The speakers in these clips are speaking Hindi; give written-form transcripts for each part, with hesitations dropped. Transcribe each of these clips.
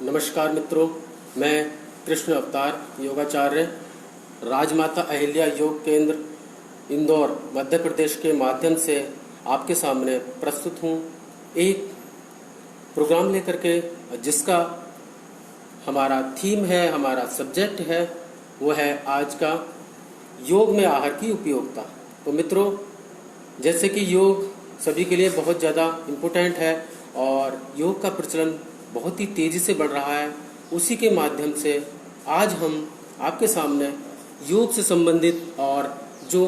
नमस्कार मित्रों, मैं कृष्ण अवतार योगाचार्य राजमाता अहिल्या योग केंद्र इंदौर मध्य प्रदेश के माध्यम से आपके सामने प्रस्तुत हूँ एक प्रोग्राम लेकर के, जिसका हमारा थीम है, हमारा सब्जेक्ट है, वो है आज का योग में आहार की उपयोगिता। तो मित्रों, जैसे कि योग सभी के लिए बहुत ज़्यादा इम्पोर्टेंट है और योग का प्रचलन बहुत ही तेज़ी से बढ़ रहा है, उसी के माध्यम से आज हम आपके सामने योग से संबंधित और जो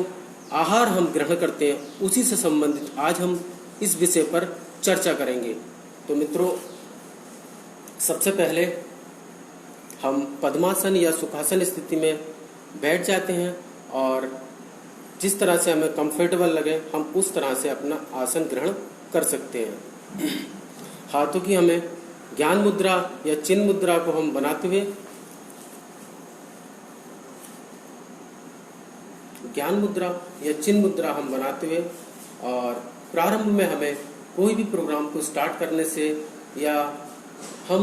आहार हम ग्रहण करते हैं उसी से संबंधित आज हम इस विषय पर चर्चा करेंगे। तो मित्रों, सबसे पहले हम पद्मासन या सुखासन स्थिति में बैठ जाते हैं और जिस तरह से हमें कंफर्टेबल लगे हम उस तरह से अपना आसन ग्रहण कर सकते हैं। हाथों की हमें ज्ञान मुद्रा या चिन्ह मुद्रा को हम बनाते हुए हम बनाते हुए और प्रारंभ में हमें कोई भी प्रोग्राम को स्टार्ट करने से या हम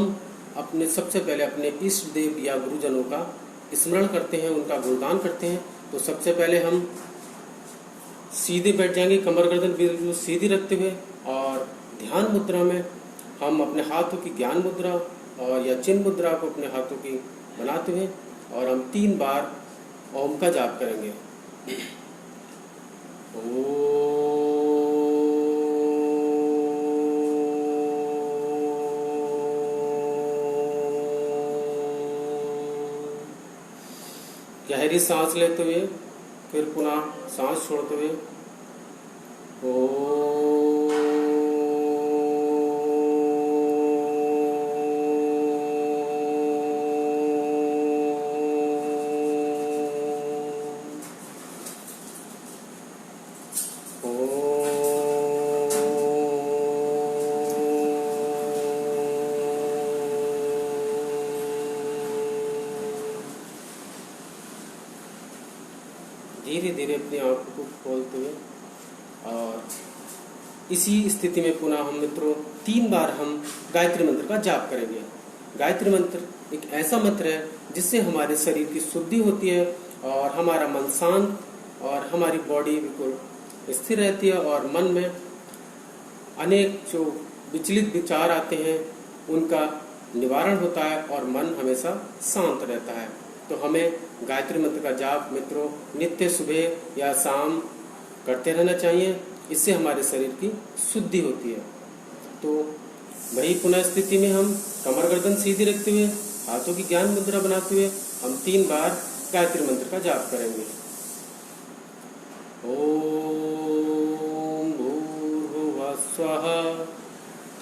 अपने सबसे पहले अपने इष्ट देव या गुरुजनों का स्मरण करते हैं, उनका गुणगान करते हैं। तो सबसे पहले हम सीधे बैठ जाएंगे, कमर गर्दन बिल्कुल सीधी रखते हुए, और ध्यान मुद्रा में हम अपने हाथों की ज्ञान मुद्रा और या चिन्ह मुद्रा को अपने हाथों की बनाते हुए और हम 3 बार ओम का जाप करेंगे। गहरी सांस लेते हुए फिर पुनः सांस छोड़ते हुए धीरे धीरे अपनी आंखों को खोलते हुए और इसी स्थिति में पुनः हम मित्रों 3 बार हम गायत्री मंत्र का जाप करेंगे। गायत्री मंत्र एक ऐसा मंत्र है जिससे हमारे शरीर की शुद्धि होती है और हमारा मन शांत और हमारी बॉडी बिल्कुल स्थिर रहती है और मन में अनेक जो विचलित विचार आते हैं उनका निवारण होता है और मन हमेशा शांत रहता है। तो हमें गायत्री मंत्र का जाप मित्रों नित्य सुबह या शाम करते रहना चाहिए, इससे हमारे शरीर की शुद्धि होती है। तो वही पुनः स्थिति में हम कमर गर्दन सीधी रखते हुए हाथों की ज्ञान मुद्रा बनाते हुए हम 3 बार गायत्री मंत्र का जाप करेंगे। ओम भूर्भुवः स्वः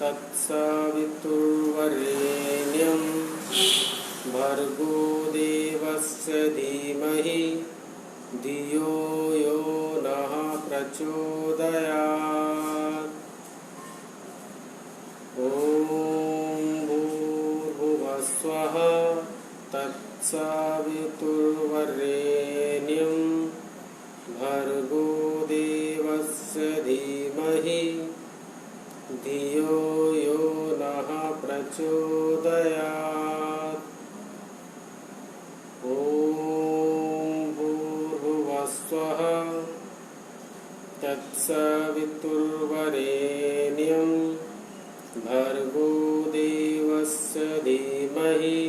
तत्सवितुर्वरेण्यं भर्गो देवस्य धीमहि धियो यो नः प्रचोदयात्। ओम भूर्भुवः स्वः तत्सवितुर्वरेण्यं भर्गो देवस्य धीमहि धियो यो नः प्रचोदयात्। ओम भूर्भुवः स्वः तत्सवितुर्वरेण्यं भर्गो देवस्य धीमहि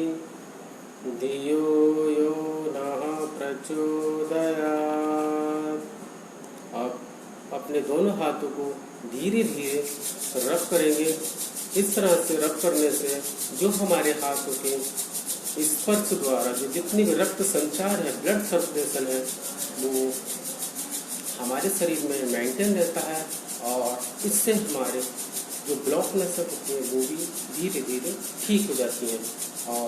धियो यो नः प्रचोदयात्। अब अपने दोनों हाथों को धीरे धीरे रब करेंगे। इस तरह से रब करने से जो हमारे हाथों के स्पर्श द्वारा जो जितनी भी रक्त संचार है, ब्लड सर्कुलेशन है, वो हमारे शरीर में मेंटेन रहता है और इससे हमारे जो ब्लॉकनेस होती है वो भी धीरे धीरे ठीक हो जाती है। और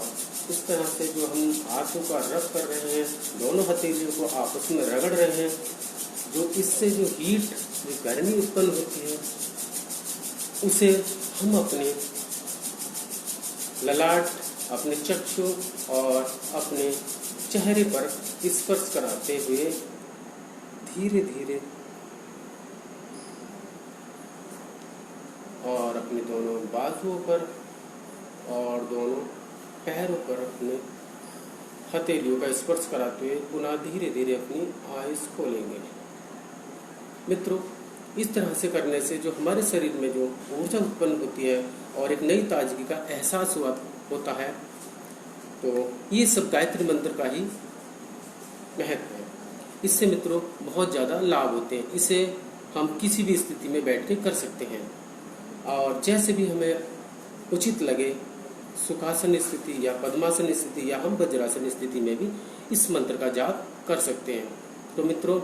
इस तरह से जो हम हाथों का रब कर रहे हैं, दोनों हथेलियों को आपस में रगड़ रहे हैं, जो इससे जो हीट जो गर्मी उत्पन्न होती है उसे हम अपने ललाट, अपने चक्षु और अपने चेहरे पर स्पर्श कराते हुए धीरे धीरे और अपने दोनों बाजुओं पर और दोनों पैरों पर अपने हथेलियों का स्पर्श कराते हुए पुनः धीरे धीरे अपनी आइज खोलेंगे। मित्रों, इस तरह से करने से जो हमारे शरीर में जो ऊर्जा उत्पन्न होती है और एक नई ताजगी का एहसास होता है, तो ये सब गायत्री मंत्र का ही महत्व है। इससे मित्रों बहुत ज़्यादा लाभ होते हैं। इसे हम किसी भी स्थिति में बैठ के कर सकते हैं और जैसे भी हमें उचित लगे, सुखासन स्थिति या पद्मासन स्थिति या हम वज्रासन स्थिति में भी इस मंत्र का जाप कर सकते हैं। तो मित्रों,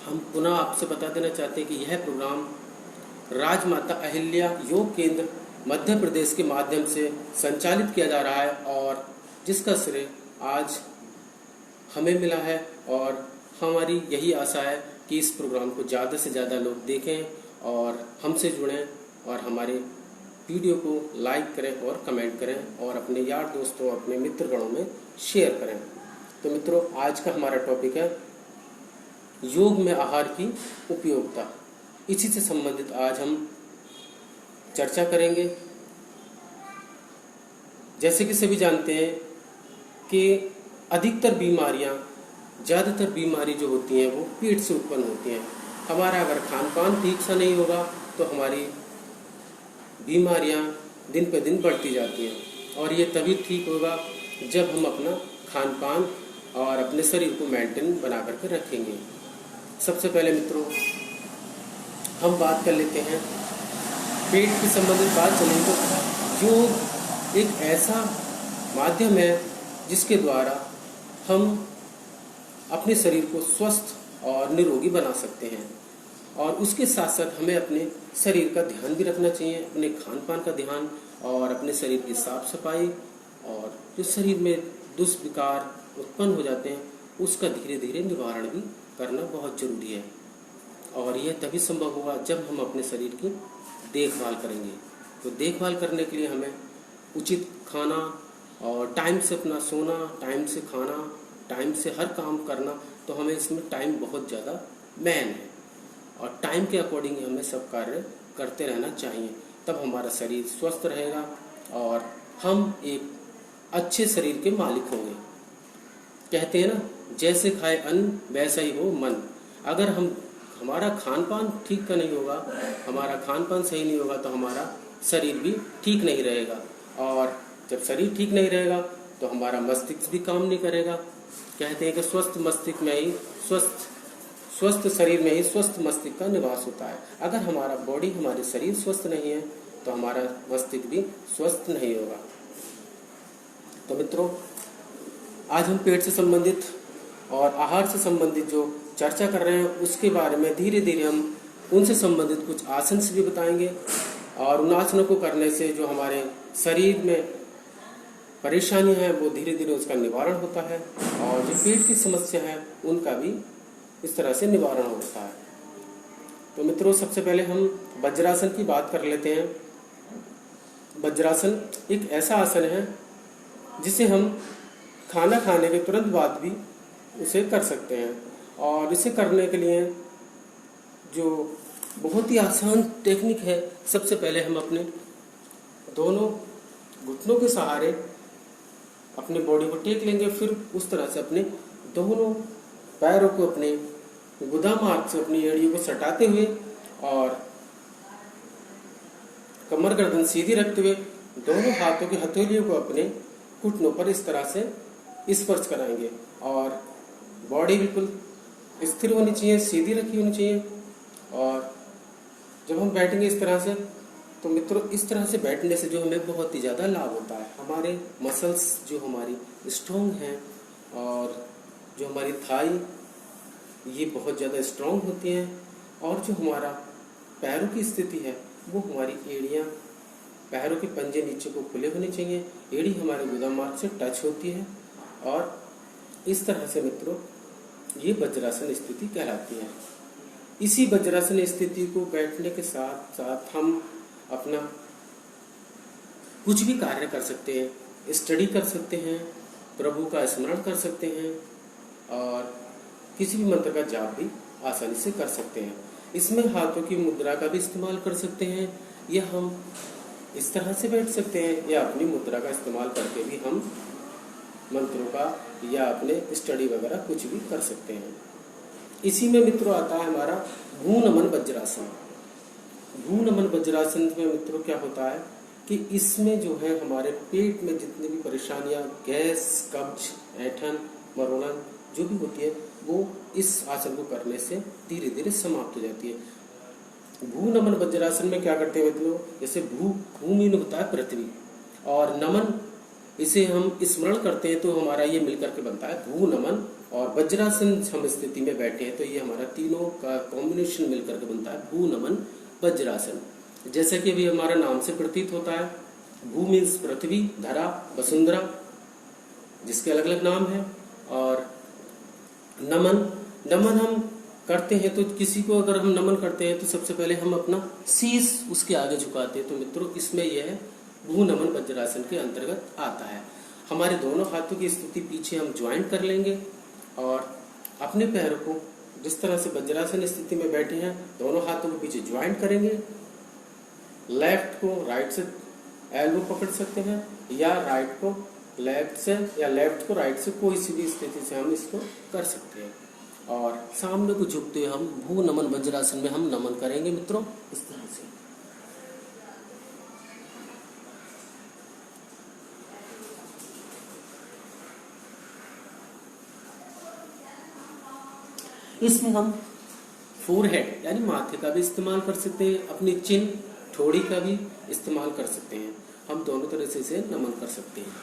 हम पुनः आपसे बता देना चाहते हैं कि यह प्रोग्राम राजमाता अहिल्या योग केंद्र मध्य प्रदेश के माध्यम से संचालित किया जा रहा है और जिसका श्रेय आज हमें मिला है और हमारी यही आशा है कि इस प्रोग्राम को ज़्यादा से ज़्यादा लोग देखें और हमसे जुड़ें और हमारे वीडियो को लाइक करें और कमेंट करें और अपने यार दोस्तों, अपने मित्रगणों में शेयर करें। तो मित्रों, आज का हमारा टॉपिक है योग में आहार की उपयोगिता। इसी से संबंधित आज हम चर्चा करेंगे। जैसे कि सभी जानते हैं कि अधिकतर बीमारियां, ज़्यादातर बीमारी जो होती हैं वो पेट से उत्पन्न होती हैं। हमारा अगर खान पान ठीक सा नहीं होगा तो हमारी बीमारियां दिन पे दिन बढ़ती जाती हैं और ये तभी ठीक होगा जब हम अपना खान पान और अपने शरीर को मेंटेन बना करके रखेंगे। सबसे पहले मित्रों, हम बात कर लेते हैं पेट के संबंधित बात चलें तो योग एक ऐसा माध्यम है जिसके द्वारा हम अपने शरीर को स्वस्थ और निरोगी बना सकते हैं और उसके साथ साथ हमें अपने शरीर का ध्यान भी रखना चाहिए, अपने खान पान का ध्यान और अपने शरीर की साफ सफाई और जो शरीर में दुष्विकार उत्पन्न हो जाते हैं उसका धीरे धीरे निवारण भी करना बहुत जरूरी है और यह तभी संभव होगा जब हम अपने शरीर की देखभाल करेंगे। तो देखभाल करने के लिए हमें उचित खाना और टाइम से अपना सोना, टाइम से खाना, टाइम से हर काम करना, तो हमें इसमें टाइम बहुत ज़्यादा मेन है और टाइम के अकॉर्डिंग हमें सब कार्य करते रहना चाहिए। तब हमारा शरीर स्वस्थ रहेगा और हम एक अच्छे शरीर के मालिक होंगे। कहते हैं ना, जैसे खाए अन्न वैसा ही हो मन। अगर हमारा खान पान ठीक का नहीं होगा, हमारा खान पान सही नहीं होगा तो हमारा शरीर भी ठीक नहीं रहेगा और जब शरीर ठीक नहीं रहेगा तो हमारा मस्तिष्क भी काम नहीं करेगा। कहते हैं कि स्वस्थ मस्तिष्क में ही स्वस्थ शरीर में ही स्वस्थ मस्तिष्क का निवास होता है। अगर हमारा बॉडी, हमारे शरीर स्वस्थ नहीं है तो हमारा मस्तिष्क भी स्वस्थ नहीं होगा। तो मित्रों, आज हम पेट से संबंधित और आहार से संबंधित जो चर्चा कर रहे हैं उसके बारे में धीरे धीरे हम उनसे संबंधित कुछ आसन भी बताएंगे और उन आसनों को करने से जो हमारे शरीर में परेशानी है वो धीरे धीरे उसका निवारण होता है और जो पेट की समस्या है उनका भी इस तरह से निवारण होता है। तो मित्रों, सबसे पहले हम वज्रासन की बात कर लेते हैं। वज्रासन एक ऐसा आसन है जिसे हम खाना खाने के तुरंत बाद भी उसे कर सकते हैं और इसे करने के लिए जो बहुत ही आसान टेक्निक है, सबसे पहले हम अपने दोनों घुटनों के सहारे अपने बॉडी को टेक लेंगे, फिर उस तरह से अपने दोनों पैरों को अपने गुदा मार्ग से अपनी एड़ियों को सटाते हुए और कमर गर्दन सीधी रखते हुए दोनों हाथों की हथेलियों को अपने घुटनों पर इस तरह से स्पर्श कराएंगे और बॉडी बिल्कुल स्थिर होनी चाहिए, सीधी रखी होनी चाहिए। और जब हम बैठेंगे इस तरह से, तो मित्रों इस तरह से बैठने से जो हमें बहुत ही ज़्यादा लाभ होता है। हमारे मसल्स जो हमारी स्ट्रॉन्ग हैं और जो हमारी थाई ये बहुत ज़्यादा स्ट्रॉन्ग होती हैं और जो हमारा पैरों की स्थिति है वो हमारी एड़ियाँ, पैरों के पंजे नीचे को खुले होने चाहिए, एड़ी हमारे गुदा मार्ग से टच होती है और इस तरह से मित्रों ये वज्रासन स्थिति कहलाती है। इसी वज्रासन स्थिति को बैठने के साथ साथ हम अपना कुछ भी कार्य कर सकते हैं, स्टडी कर सकते हैं, प्रभु का स्मरण कर सकते हैं और किसी भी मंत्र का जाप भी आसानी से कर सकते हैं। इसमें हाथों की मुद्रा का भी इस्तेमाल कर सकते हैं या हम इस तरह से बैठ सकते हैं या अपनी मुद्रा का इस्तेमाल करके भी हम मंत्रों का या अपने स्टडी वगैरह कुछ भी कर सकते हैं। इसी में मित्रों आता है हमारा भू नमन वज्रासन। भू नमन वज्रासन में मित्रों क्या होता है कि इसमें जो है हमारे पेट में जितनी भी परेशानियां, गैस, कब्ज, ऐंठन, मरोड़न जो भी होती है वो इस आसन को करने से धीरे धीरे समाप्त हो जाती है। भू नमन वज्रासन में क्या करते हैं मित्रों, जैसे भूमि होता है पृथ्वी और नमन इसे हम स्मरण करते हैं तो हमारा ये मिलकर के बनता है भू नमन, और वज्रासन हम स्थिति में बैठे हैं तो ये हमारा तीनों का कॉम्बिनेशन मिलकर के बनता है भू नमन वज्रासन। जैसे कि अभी हमारा नाम से प्रतीत होता है, भू मीन्स पृथ्वी, धरा, वसुंधरा जिसके अलग अलग नाम है, और नमन हम करते हैं तो किसी को अगर हम नमन करते हैं तो सबसे पहले हम अपना शीश उसके आगे झुकाते हैं। तो मित्रों इसमें यह भू नमन वज्रासन के अंतर्गत आता है। हमारे दोनों हाथों की स्थिति पीछे हम ज्वाइंट कर लेंगे और अपने पैरों को जिस तरह से वज्रासन स्थिति में बैठे हैं दोनों हाथों को पीछे ज्वाइंट करेंगे। लेफ्ट को राइट से एल्बो पकड़ सकते हैं या राइट को लेफ्ट से या लेफ्ट को राइट से, कोई सी भी स्थिति से हम इसको कर सकते हैं। और सामने को झुकते हुए हम भू नमन वज्रासन में हम नमन करेंगे मित्रों इस तरह से। इसमें हम फोरहेड यानी माथे का भी इस्तेमाल कर सकते हैं, अपनी चिन ठोड़ी का भी इस्तेमाल कर सकते हैं। हम दोनों तरह से इसे नमन कर सकते हैं।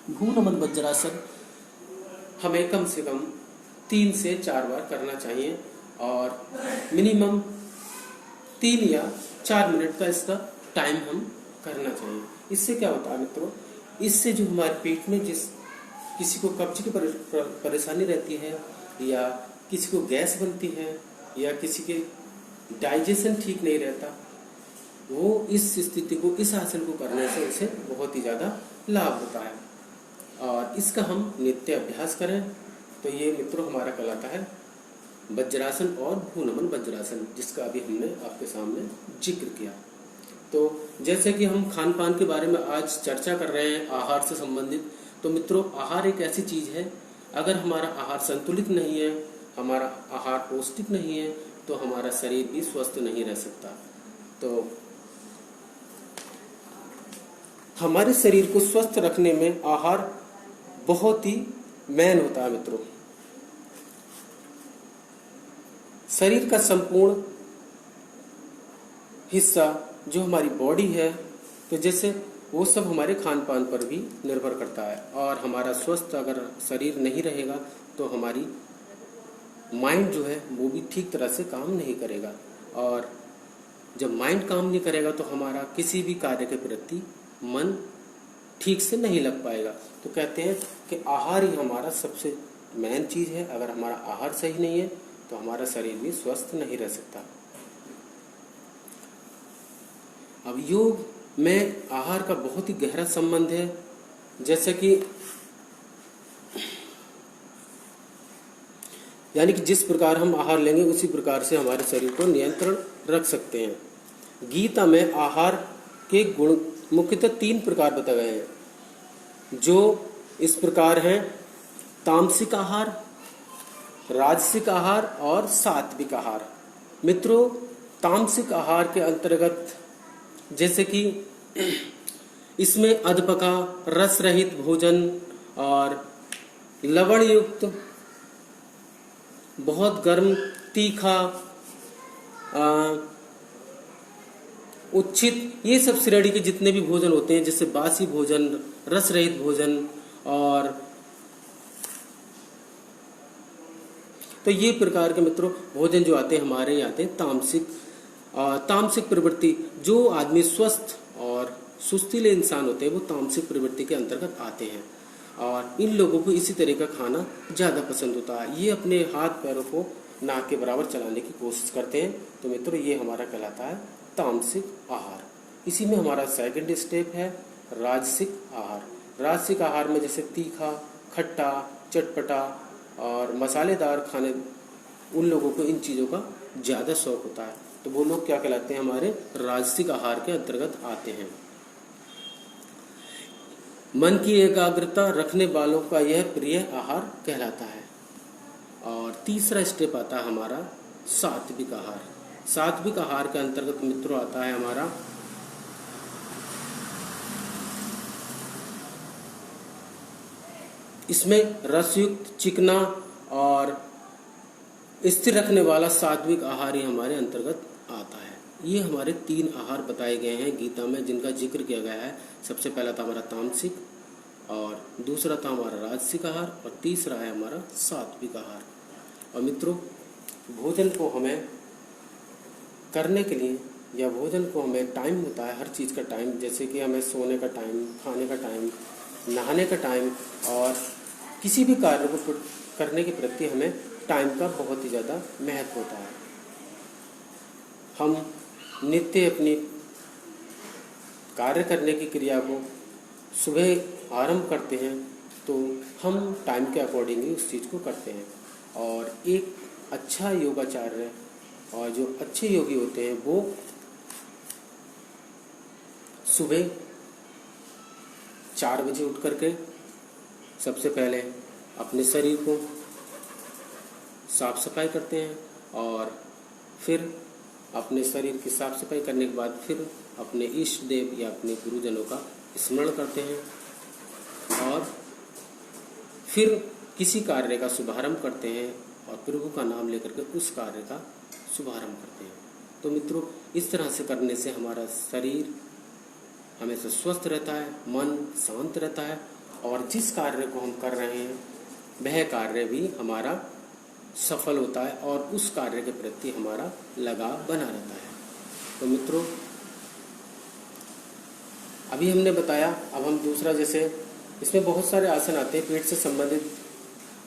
भू नमन वज्रासन हमें कम से कम 3 से 4 बार करना चाहिए और मिनिमम 3 या 4 मिनट का इसका टाइम हम करना चाहिए। इससे क्या होता है मित्रों, इससे जो हमारे पेट में जिस किसी को कब्ज की परेशानी रहती है या किसी को गैस बनती है या किसी के डाइजेशन ठीक नहीं रहता, वो इस स्थिति को, इस आसन को करने से उसे बहुत ही ज़्यादा लाभ होता है। और इसका हम नित्य अभ्यास करें तो ये मित्रों हमारा कहलाता है वज्रासन और भू नमन वज्रासन, जिसका अभी हमने आपके सामने जिक्र किया। तो जैसे कि हम खान पान के बारे में आज चर्चा कर रहे हैं आहार से संबंधित, तो मित्रों आहार एक ऐसी चीज है, अगर हमारा आहार संतुलित नहीं है, हमारा आहार पौष्टिक नहीं है, तो हमारा शरीर भी स्वस्थ नहीं रह सकता। तो हमारे शरीर को स्वस्थ रखने में आहार बहुत ही मेन होता है मित्रों। शरीर का संपूर्ण हिस्सा जो हमारी बॉडी है, तो जैसे वो सब हमारे खान पान पर भी निर्भर करता है। और हमारा स्वस्थ अगर शरीर नहीं रहेगा तो हमारी माइंड जो है वो भी ठीक तरह से काम नहीं करेगा, और जब माइंड काम नहीं करेगा तो हमारा किसी भी कार्य के प्रति मन ठीक से नहीं लग पाएगा। तो कहते हैं कि आहार ही हमारा सबसे मेन चीज है। अगर हमारा आहार सही नहीं है तो हमारा शरीर भी स्वस्थ नहीं रह सकता। अब योग में आहार का बहुत ही गहरा संबंध है। जैसे कि यानी कि जिस प्रकार हम आहार लेंगे उसी प्रकार से हमारे शरीर को नियंत्रण रख सकते हैं। गीता में आहार के गुण मुख्यतः 3 प्रकार बताए गए हैं, जो इस प्रकार हैं: तामसिक आहार, राजसिक आहार और सात्विक आहार। मित्रों तामसिक आहार के अंतर्गत जैसे कि इसमें अधपका, रस रहित भोजन और लवण युक्त, बहुत गर्म, तीखा, उच्छित, ये सब श्रेणी के जितने भी भोजन होते हैं, जैसे बासी भोजन, रस रहित भोजन, और तो ये प्रकार के मित्रों भोजन जो आते हैं हमारे यहाँ आते हैं तामसिक प्रवृत्ति। जो आदमी स्वस्थ और सुस्तीले इंसान होते हैं वो तामसिक प्रवृत्ति के अंतर्गत आते हैं, और इन लोगों को इसी तरह का खाना ज़्यादा पसंद होता है। ये अपने हाथ पैरों को नाक के बराबर चलाने की कोशिश करते हैं। तो मित्रों ये हमारा कहलाता है तामसिक आहार। इसी में हमारा सेकंड स्टेप है राजसिक आहार। राजसिक आहार में जैसे तीखा, खट्टा, चटपटा और मसालेदार खाने, उन लोगों को इन चीज़ों का ज़्यादा शौक होता है, तो वो लोग क्या कहलाते हैं, हमारे राजसिक आहार के अंतर्गत आते हैं। मन की एकाग्रता रखने वालों का यह प्रिय आहार कहलाता है। और तीसरा स्टेप आता है हमारा सात्विक आहार। सात्विक आहार के अंतर्गत मित्रों आता है हमारा इसमें रसयुक्त, चिकना और स्थिर रखने वाला सात्विक आहार ही हमारे अंतर्गत आता है। ये हमारे 3 आहार बताए गए हैं गीता में, जिनका जिक्र किया गया है। सबसे पहला था हमारा तामसिक, और दूसरा था हमारा राजसिक आहार, और तीसरा है हमारा सात्विक आहार। और मित्रों, भोजन को हमें करने के लिए, या भोजन को हमें टाइम होता है, हर चीज़ का टाइम, जैसे कि हमें सोने का टाइम, खाने का टाइम, नहाने का टाइम, और किसी भी कार्य को करने के प्रति हमें टाइम का बहुत ही ज़्यादा महत्व होता है। हम नित्य अपनी कार्य करने की क्रिया को सुबह आरंभ करते हैं, तो हम टाइम के अकॉर्डिंगली उस चीज़ को करते हैं। और एक अच्छा योगाचार्य और जो अच्छे योगी होते हैं, वो सुबह 4 बजे उठ करके सबसे पहले अपने शरीर को साफ सफाई करते हैं, और फिर अपने शरीर की साफ सफाई करने के बाद फिर अपने इष्ट देव या अपने गुरुजनों का स्मरण करते हैं, और फिर किसी कार्य का शुभारंभ करते हैं और प्रभु का नाम लेकर के उस कार्य का शुभारंभ करते हैं। तो मित्रों, इस तरह से करने से हमारा शरीर हमेशा स्वस्थ रहता है, मन शांत रहता है, और जिस कार्य को हम कर रहे हैं वह कार्य भी हमारा सफल होता है, और उस कार्य के प्रति हमारा लगाव बना रहता है। तो मित्रों, अभी हमने बताया, अब हम दूसरा, जैसे इसमें बहुत सारे आसन आते हैं पेट से संबंधित,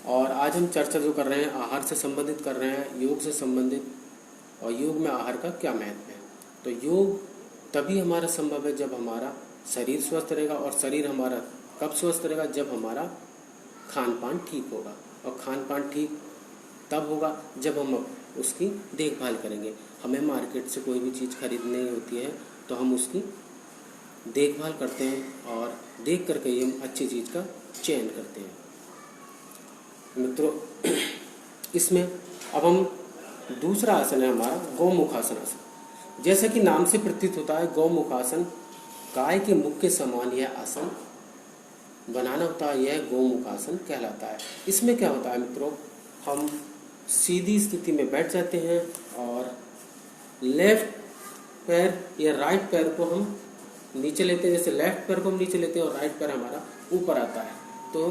और आज हम चर्चा जो कर रहे हैं आहार से संबंधित कर रहे हैं, योग से संबंधित, और योग में आहार का क्या महत्व है। तो योग तभी हमारा संभव है जब हमारा शरीर स्वस्थ रहेगा, और शरीर हमारा कब स्वस्थ रहेगा, जब हमारा खान पान ठीक होगा, और खान पान ठीक तब होगा जब हम उसकी देखभाल करेंगे। हमें मार्केट से कोई भी चीज़ खरीदनी होती है तो हम उसकी देखभाल करते हैं, और देख करके ही हम अच्छी चीज़ का चयन करते हैं। मित्रों, इसमें अब हम दूसरा आसन है हमारा गौमुखासन आसन। जैसा कि नाम से प्रतीत होता है, गौमुखासन, गाय के मुख के समान यह आसन बनाना होता है, यह गौमुखासन कहलाता है। इसमें क्या होता है मित्रों, हम सीधी स्थिति में बैठ जाते हैं, और लेफ्ट पैर या राइट पैर को हम नीचे लेते हैं, जैसे लेफ्ट पैर को हम नीचे लेते हैं और राइट पैर हमारा ऊपर आता है। तो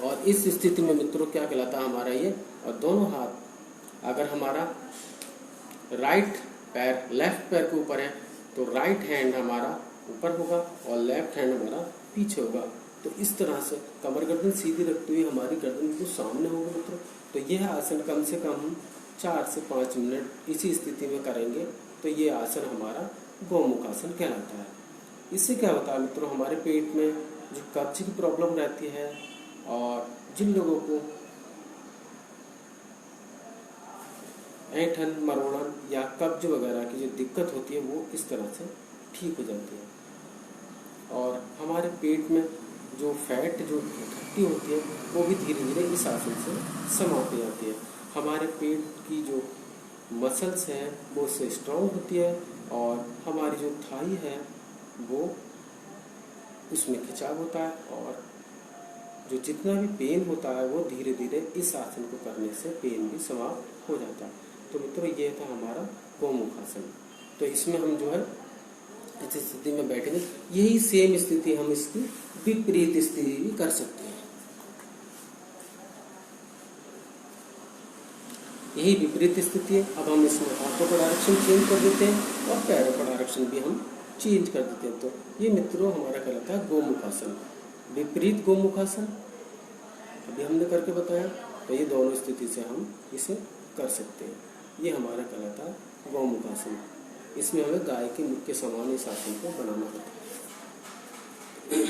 और इस स्थिति में मित्रों क्या कहलाता है हमारा ये, और दोनों हाथ, अगर हमारा राइट पैर लेफ्ट पैर के ऊपर है तो राइट हैंड हमारा ऊपर होगा और लेफ्ट हैंड हमारा पीछे होगा। तो इस तरह से कमर गर्दन सीधी रखते हुए हमारी गर्दन को सामने होगा मित्रों। तो यह आसन कम से कम 4 से 5 मिनट इसी स्थिति में करेंगे, तो ये आसन हमारा गौमुखासन कहलाता है। इससे क्या होता है मित्रों, हमारे पेट में जो कब्ज की प्रॉब्लम रहती है, और जिन लोगों को ऐंठन, मरोड़न या कब्ज वगैरह की जो दिक्कत होती है, वो इस तरह से ठीक हो जाती है। और हमारे पेट में जो फैट जो इकट्ठी होती है, वो भी धीरे धीरे इस आसन से समाप्त हो जाती है। हमारे पेट की जो मसल्स हैं वो उससे स्ट्रॉन्ग होती है, और हमारी जो थाई है वो उसमें खिंचाव होता है, और जो जितना भी पेन होता है वो धीरे धीरे इस आसन को करने से पेन भी समाप्त हो जाता है। तो मित्रों, ये था हमारा गौमुखासन। तो इसमें हम जो है इस स्थिति में बैठेंगे, यही सेम स्थिति हम इसकी विपरीत स्थिति भी कर सकते हैं। यही विपरीत स्थिति है। अब हम इसमें हाथों का डायरेक्शन चेंज कर देते हैं और पैरों का डायरेक्शन भी हम चेंज कर देते हैं। तो ये मित्रों हमारा कहलाता है गौमुखासन, विपरीत गौमुखासन। अभी हमने करके बताया, तो ये दोनों स्थिति से हम इसे कर सकते हैं। ये हमारा कहलाता है गौमुखासन। इसमें हमें गाय के मुख के समान इस आसन को बनाना होता है।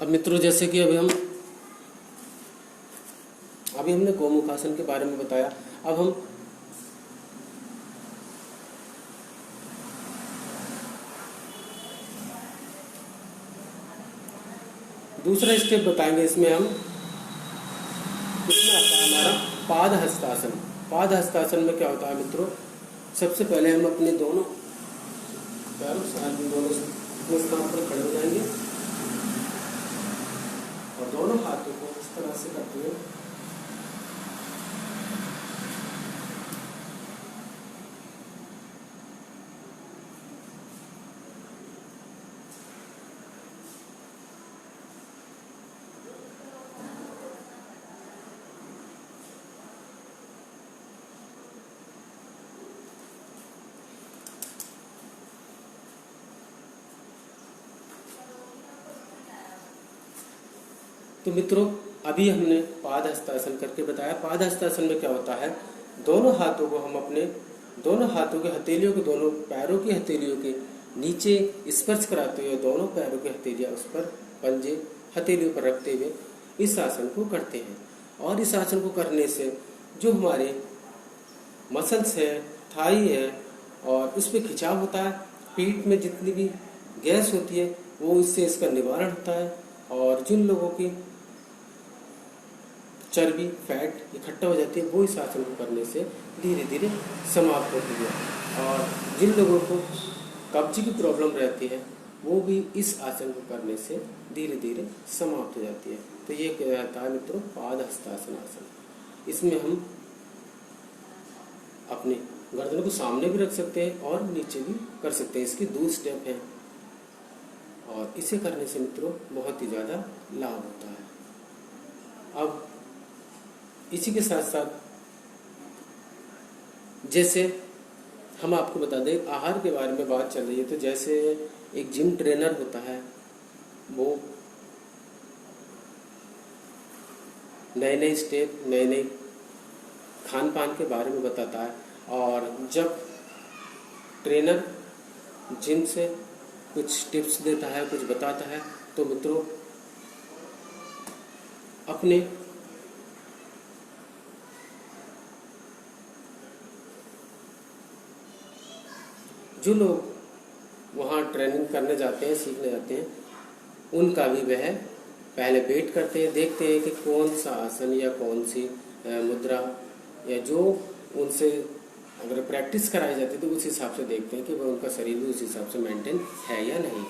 अब मित्रों, जैसे कि अभी हमने गोमुखासन के बारे में बताया। अब हम दूसरा स्टेप बताएंगे। इसमें आता है हमारा पाद हस्तासन। पाद हस्तासन में क्या होता है मित्रों, सबसे पहले हम अपने दोनों पैरों दोनों स्थान पर खड़े हो जाएंगे और दोनों हाथों को इस तरह से करते हुए तो मित्रों, अभी हमने पाद हस्तासन करके बताया। पाद हस्तासन में क्या होता है, दोनों हाथों को हम अपने दोनों हाथों के हथेलियों को दोनों पैरों की हथेलियों के नीचे स्पर्श कराते हुए दोनों पैरों की हथेलियां उस पर पंजे हथेलियों पर रखते हुए इस आसन को करते हैं। और इस आसन को करने से जो हमारे मसल्स है, थाई है और उस पर खिंचाव होता है, पीठ में जितनी भी गैस होती है वो इससे इसका निवारण होता है। और जिन लोगों की चर्बी, फैट इकट्ठा हो जाती है वो इस आसन को करने से धीरे धीरे समाप्त होती है। और जिन लोगों को कब्ज की प्रॉब्लम रहती है वो भी इस आसन को करने से धीरे धीरे समाप्त हो जाती है। तो ये कहता है मित्रों पाद हस्तासन आसन। इसमें हम अपने गर्दन को सामने भी रख सकते हैं और नीचे भी कर सकते हैं। इसके 2 स्टेप हैं और इसे करने से मित्रों बहुत ही ज़्यादा लाभ होता है। अब इसी के साथ साथ जैसे हम आपको बता दें, आहार के बारे में बात चल रही है, तो जैसे एक जिम ट्रेनर होता है वो नए नए स्टेप, नए नए खान पान के बारे में बताता है। और जब ट्रेनर जिम से कुछ टिप्स देता है, कुछ बताता है, तो मित्रों अपने जो लोग वहाँ ट्रेनिंग करने जाते हैं, सीखने जाते हैं, उनका भी वह पहले वेट करते हैं, देखते हैं कि कौन सा आसन या कौन सी मुद्रा या जो उनसे अगर प्रैक्टिस कराई जाती है तो उस हिसाब से देखते हैं कि वह उनका शरीर भी उस हिसाब से मेंटेन है या नहीं।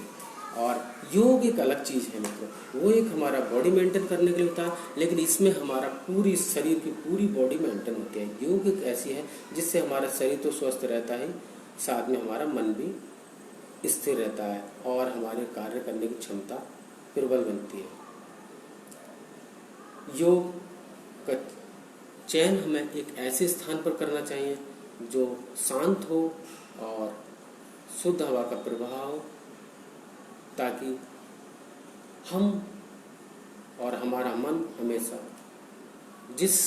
और योग एक अलग चीज़ है मित्रों, वो एक हमारा बॉडी मेंटेन करने के लिए होता है, लेकिन इसमें हमारा पूरी शरीर की पूरी बॉडी मेंटेन होती है। योग एक ऐसी है जिससे हमारा शरीर तो स्वस्थ रहता है, साथ में हमारा मन भी स्थिर रहता है और हमारे कार्य करने की क्षमता प्रबल बनती है। योग का चयन हमें एक ऐसे स्थान पर करना चाहिए जो शांत हो और शुद्ध हवा का प्रवाह हो, ताकि हम और हमारा मन हमेशा जिस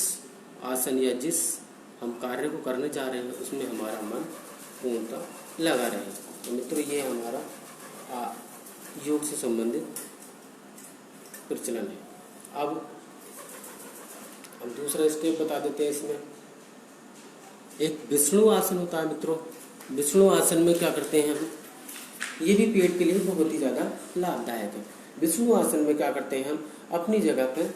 आसन या जिस हम कार्य को करने जा रहे हैं उसमें हमारा मन पूर्णतः लगा रहे। तो मित्रों ये हमारा योग से संबंधित प्रचलन है। अब हम दूसरा स्टेप बता देते हैं। इसमें एक विष्णु आसन होता है मित्रों। विष्णु आसन में क्या करते हैं हम, ये भी पेट के लिए बहुत ही ज़्यादा लाभदायक है। विष्णु आसन में क्या करते हैं हम, अपनी जगह पर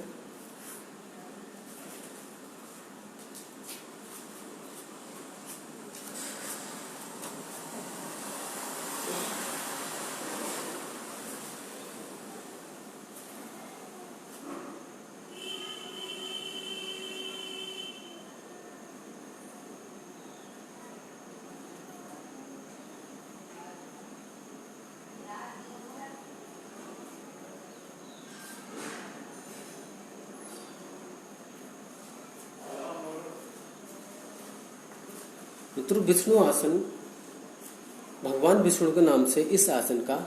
मित्रों विष्णु आसन भगवान विष्णु के नाम से इस आसन का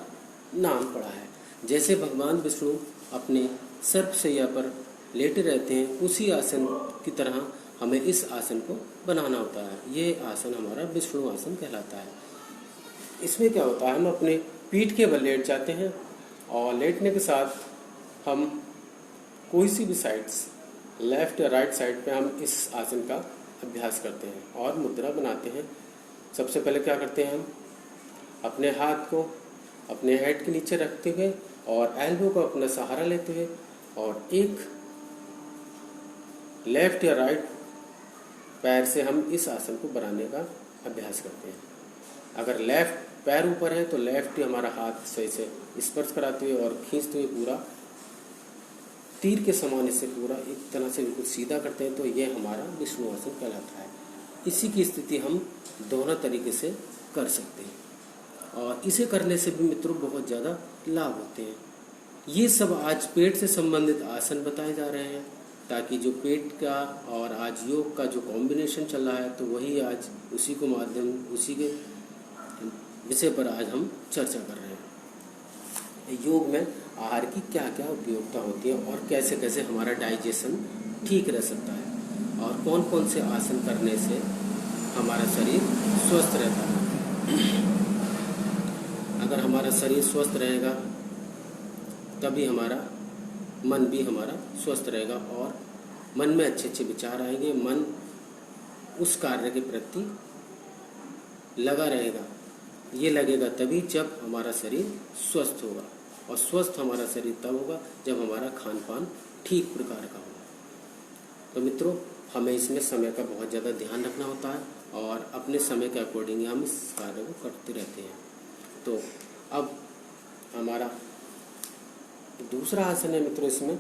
नाम पड़ा है। जैसे भगवान विष्णु अपने सर्पशैया पर लेटे रहते हैं, उसी आसन की तरह हमें इस आसन को बनाना होता है। ये आसन हमारा विष्णु आसन कहलाता है। इसमें क्या होता है, हम अपने पीठ के बल लेट जाते हैं और लेटने के साथ हम कोई सी भी साइड्स लेफ्ट या राइट साइड पे हम इस आसन का अभ्यास करते हैं और मुद्रा बनाते हैं। सबसे पहले क्या करते हैं, हम अपने हाथ को अपने हेड के नीचे रखते हुए और एल्बो को अपना सहारा लेते हुए और एक लेफ्ट या राइट पैर से हम इस आसन को बनाने का अभ्यास करते हैं। अगर लेफ्ट पैर ऊपर है तो लेफ्ट ही हमारा हाथ सही से स्पर्श कराते हुए और खींचते हुए पूरा तीर के समान इसे पूरा एक तरह से बिल्कुल सीधा करते हैं, तो ये हमारा विष्णु आसन कहलाता है। इसी की स्थिति हम दोनों तरीके से कर सकते हैं और इसे करने से भी मित्रों बहुत ज़्यादा लाभ होते हैं। ये सब आज पेट से संबंधित आसन बताए जा रहे हैं, ताकि जो पेट का और आज योग का जो कॉम्बिनेशन चल रहा है, तो वही आज उसी के विषय पर आज हम चर्चा कर रहे हैं। योग में आहार की क्या क्या उपयोगिता होती है और कैसे कैसे हमारा डाइजेशन ठीक रह सकता है और कौन कौन से आसन करने से हमारा शरीर स्वस्थ रहता है। अगर हमारा शरीर स्वस्थ रहेगा तभी हमारा मन भी हमारा स्वस्थ रहेगा और मन में अच्छे अच्छे विचार आएंगे, मन उस कार्य के प्रति लगा रहेगा। ये लगेगा तभी जब हमारा शरीर स्वस्थ होगा और स्वस्थ हमारा शरीर तब होगा जब हमारा खान पान ठीक प्रकार का होगा। तो मित्रों, हमें इसमें समय का बहुत ज़्यादा ध्यान रखना होता है और अपने समय के अकॉर्डिंग हम इस कार्य को करते रहते हैं। तो अब हमारा दूसरा आसन है मित्रों, इसमें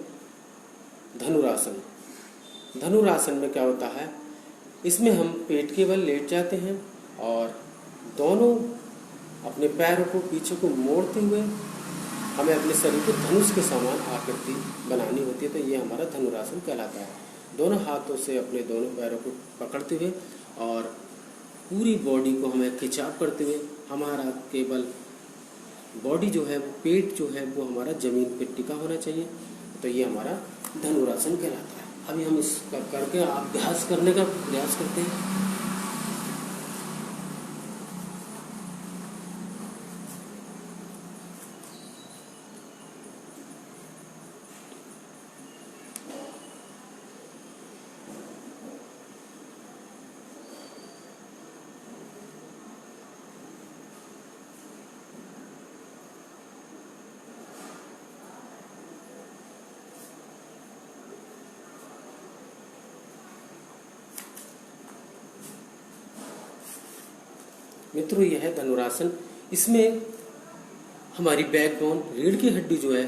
धनुरासन। धनुरासन में क्या होता है, इसमें हम पेट के बल लेट जाते हैं और दोनों अपने पैरों को पीछे को मोड़ते हुए हमें अपने शरीर को धनुष के समान आकृति बनानी होती है। तो ये हमारा धनुरासन कहलाता है। दोनों हाथों से अपने दोनों पैरों को पकड़ते हुए और पूरी बॉडी को हमें खिंचाव करते हुए हमारा केवल बॉडी जो है, पेट जो है वो हमारा जमीन पे टिका होना चाहिए। तो ये हमारा धनुरासन कहलाता है। अभी हम इसका करके अभ्यास करने का प्रयास करते हैं। मित्रों, यह है धनुरासन। इसमें हमारी बैकबोन, रीढ़ की हड्डी जो है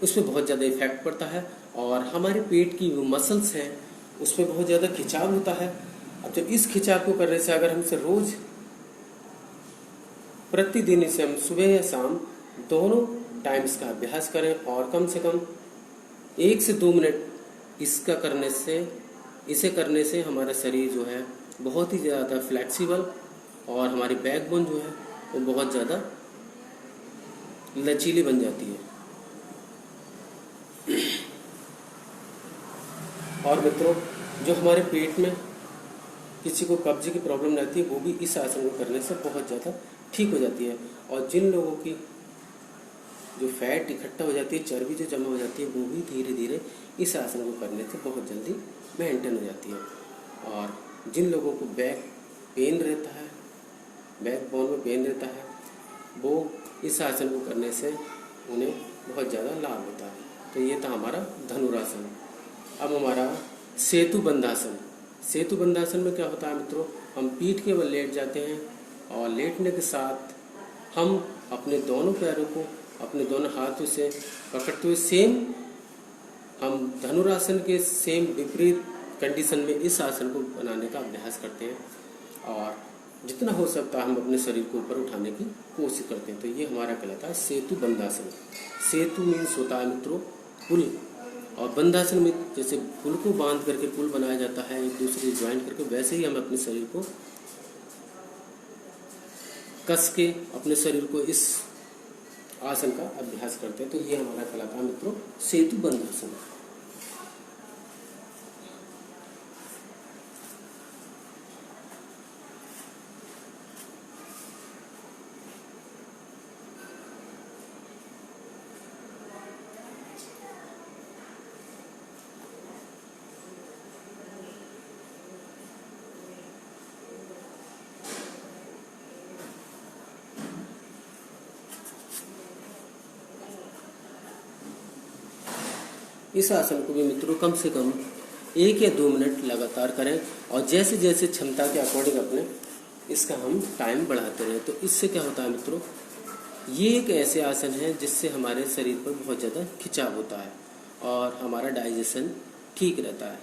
उसमें बहुत ज़्यादा इफेक्ट पड़ता है और हमारे पेट की जो मसल्स हैं उसमें बहुत ज़्यादा खिंचाव होता है। अब जब इस खिंचाव को करने से अगर हमसे रोज प्रतिदिन इसे हम सुबह या शाम दोनों टाइम्स का अभ्यास करें और कम से कम 1 से 2 मिनट इसे करने से हमारा शरीर जो है बहुत ही ज़्यादा फ्लेक्सिबल और हमारी बैकबोन जो है वो बहुत ज़्यादा लचीली बन जाती है। और मित्रों, जो हमारे पेट में किसी को कब्ज की प्रॉब्लम रहती है वो भी इस आसन को करने से बहुत ज़्यादा ठीक हो जाती है। और जिन लोगों की जो फैट इकट्ठा हो जाती है, चर्बी जो जमा हो जाती है, वो भी धीरे धीरे इस आसन को करने से बहुत जल्दी मेंटेन हो जाती है। और जिन लोगों को बैक पेन रहता है, बैक बोन में पेन रहता है, वो इस आसन को करने से उन्हें बहुत ज़्यादा लाभ होता है। तो ये था हमारा धनुरासन। अब हमारा सेतु बंधासन। सेतु बंधासन में क्या होता है मित्रों, हम पीठ के बल लेट जाते हैं और लेटने के साथ हम अपने दोनों पैरों को अपने दोनों हाथों से पकड़ते हुए हम धनुरासन के सेम विपरीत कंडीशन में इस आसन को बनाने का अभ्यास करते हैं और जितना हो सकता है हम अपने शरीर को ऊपर उठाने की कोशिश करते हैं। तो ये हमारा कहलाता है सेतु बंधासन। सेतु मीन्स होता है मित्रों पुल, और बंधासन में जैसे पुल को बांध करके पुल बनाया जाता है एक दूसरे से ज्वाइन करके, वैसे ही हम अपने शरीर को कस के अपने शरीर को इस आसन का अभ्यास करते हैं। तो ये हमारा कहलाता है मित्रों सेतु बंधासन। इस आसन को भी मित्रों कम से कम 1 या 2 मिनट लगातार करें और जैसे जैसे क्षमता के अकॉर्डिंग अपने इसका हम टाइम बढ़ाते रहें। तो इससे क्या होता है मित्रों, ये एक ऐसे आसन है जिससे हमारे शरीर पर बहुत ज़्यादा खिंचाव होता है और हमारा डाइजेशन ठीक रहता है।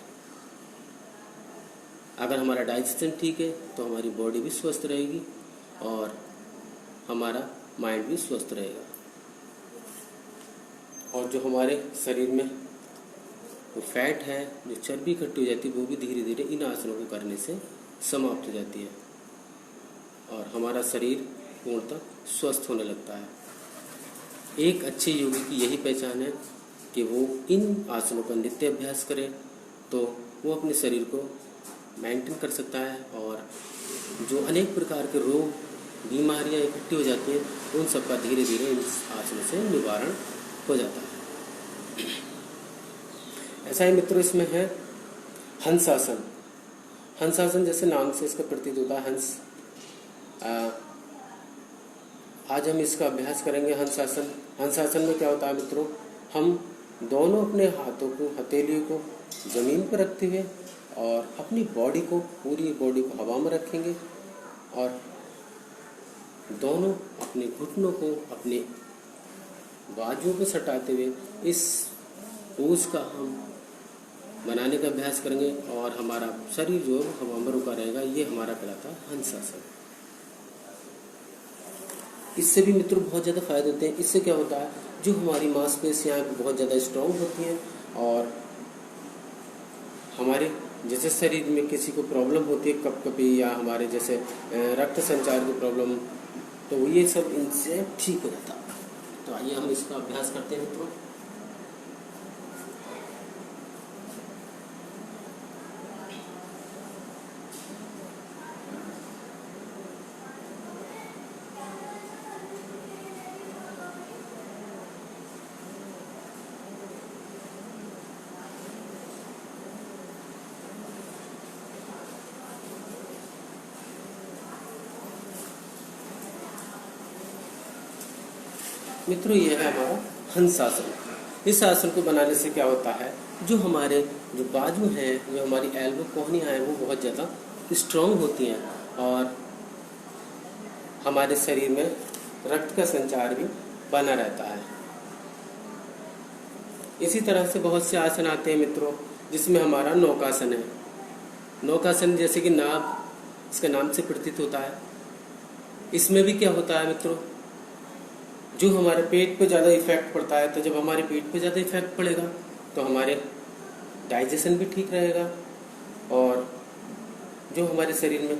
अगर हमारा डाइजेशन ठीक है तो हमारी बॉडी भी स्वस्थ रहेगी और हमारा माइंड भी स्वस्थ रहेगा। और जो हमारे शरीर में जो फैट है, जो चर्बी इकट्ठी हो जाती है, वो भी धीरे धीरे इन आसनों को करने से समाप्त हो जाती है और हमारा शरीर पूर्णतः स्वस्थ होने लगता है। एक अच्छे योगी की यही पहचान है कि वो इन आसनों का नित्य अभ्यास करे तो वो अपने शरीर को मेंटेन कर सकता है और जो अनेक प्रकार के रोग, बीमारियां इकट्ठी हो जाती हैं, उन सबका धीरे धीरे इन आसनों से निवारण हो जाता है। ऐसा ही मित्रों इसमें है हंसासन। हंसासन जैसे नाम से इसका प्रतीत होता है हंस। आज हम इसका अभ्यास करेंगे हंसासन। हंसासन में क्या होता है मित्रों, हम दोनों अपने हाथों को, हथेलियों को जमीन पर रखते हुए और अपनी बॉडी को, पूरी बॉडी को हवा में रखेंगे और दोनों अपने घुटनों को अपने बाजुओं को सटाते हुए इस पोज का हम बनाने का अभ्यास करेंगे और हमारा शरीर जो हवा में रुका रहेगा, ये हमारा कहलाता है हंसासन। इससे भी मित्रों बहुत ज़्यादा फायदे होते हैं। इससे क्या होता है, जो हमारी मांसपेशियाँ बहुत ज़्यादा स्ट्रांग होती हैं और हमारे जैसे शरीर में किसी को प्रॉब्लम होती है, कपकपी या हमारे जैसे रक्त संचार की प्रॉब्लम, तो ये सब इनसे ठीक हो जाता है। तो आइए हम इसका अभ्यास करते हैं मित्रों। मित्रों यह है हमारा हंसासन। इस आसन को बनाने से क्या होता है, जो हमारे जो बाजू हैं, जो हमारी एल्बो कोहनियाँ हैं, वो बहुत ज़्यादा स्ट्रांग होती हैं और हमारे शरीर में रक्त का संचार भी बना रहता है। इसी तरह से बहुत से आसन आते हैं मित्रों, जिसमें हमारा नौकासन है। नौकासन जैसे कि नाभ इसका नाम से प्रतीत होता है। इसमें भी क्या होता है मित्रों, जो हमारे पेट पे ज़्यादा इफेक्ट पड़ता है, तो जब हमारे पेट पे ज़्यादा इफेक्ट पड़ेगा तो हमारे डाइजेशन भी ठीक रहेगा और जो हमारे शरीर में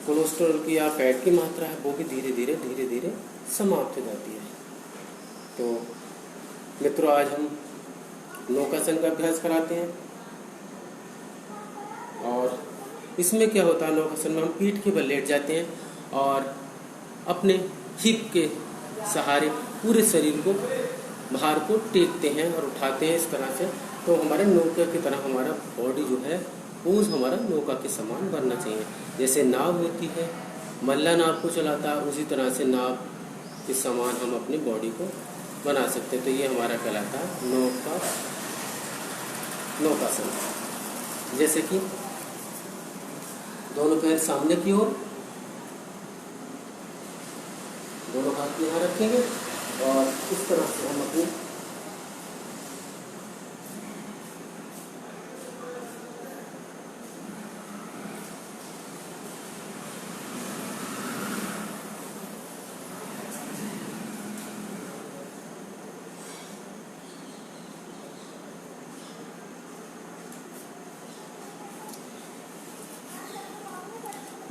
कोलेस्ट्रॉल की या फैट की मात्रा है, वो भी धीरे धीरे समाप्त हो जाती है। तो मित्रों आज हम नौकासन का अभ्यास कराते हैं और इसमें क्या होता है, नौकासन में हम पीठ के बल लेट जाते हैं और अपने हिप के सहारे पूरे शरीर को बाहर को टेकते हैं और उठाते हैं इस तरह से। तो हमारे नौका की तरह हमारा बॉडी जो है पोज हमारा नौका के समान बनना चाहिए। जैसे नाव होती है, मल्ला नाव को चलाता है, उसी तरह से नाव के समान हम अपनी बॉडी को बना सकते हैं। तो ये हमारा कहलाता है नौकासन। जैसे कि दोनों पैर सामने की ओर, दोनों हाथ यहाँ रखेंगे और इस तरह से हम अपनी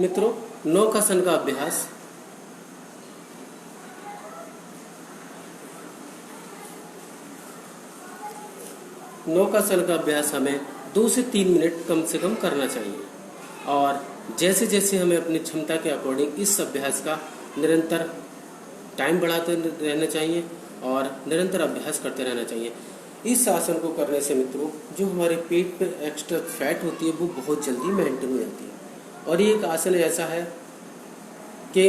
मित्रों नौकासन का अभ्यास हमें 2 से 3 मिनट कम से कम करना चाहिए और जैसे जैसे हमें अपनी क्षमता के अकॉर्डिंग इस अभ्यास का निरंतर टाइम बढ़ाते रहना चाहिए और निरंतर अभ्यास करते रहना चाहिए। इस आसन को करने से मित्रों जो हमारे पेट पे एक्स्ट्रा फैट होती है वो बहुत जल्दी मेंटेन हो जाती है और ये एक आसन ऐसा है कि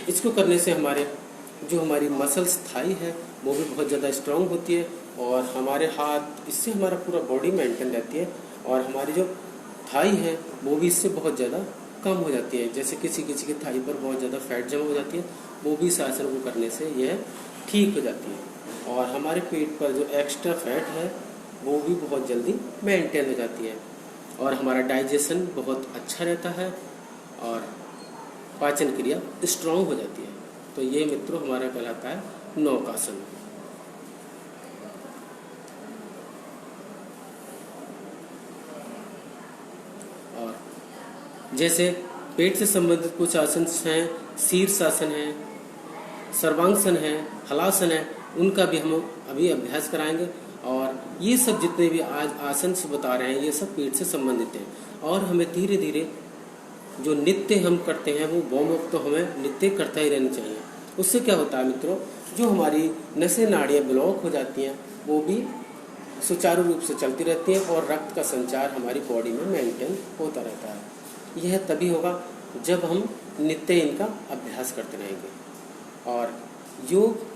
इसको करने से हमारी मसल्स थाई है वो भी बहुत ज़्यादा स्ट्रांग होती है और हमारे हाथ, इससे हमारा पूरा बॉडी मेंटेन रहती है और हमारी जो थाई है वो भी इससे बहुत ज़्यादा कम हो जाती है। जैसे किसी किसी की थाई पर बहुत ज़्यादा फैट जमा हो जाती है, वो भी इस आसन को करने से यह ठीक हो जाती है। और हमारे पेट पर जो एक्स्ट्रा फैट है वो भी बहुत जल्दी मेंटेन हो जाती है और हमारा डाइजेशन बहुत अच्छा रहता है और पाचन क्रिया स्ट्रांग हो जाती है। तो ये मित्रों हमारा कहलाता है नौकासन। और जैसे पेट से संबंधित कुछ आसन हैं, शीर्षासन है, सर्वांगसन है, हलासन है, उनका भी हम अभी अभ्यास कराएंगे। और ये सब जितने भी आज आसन से बता रहे हैं ये सब पेट से संबंधित हैं। और हमें धीरे धीरे जो नित्य हम करते हैं वो वार्म अप तो हमें नित्य करता ही रहना चाहिए। उससे क्या होता है मित्रों, जो हमारी नसें नाड़ियाँ ब्लॉक हो जाती हैं वो भी सुचारू रूप से चलती रहती हैं और रक्त का संचार हमारी बॉडी में मेंटेन होता रहता है। यह तभी होगा जब हम नित्य इनका अभ्यास करते रहेंगे। और योग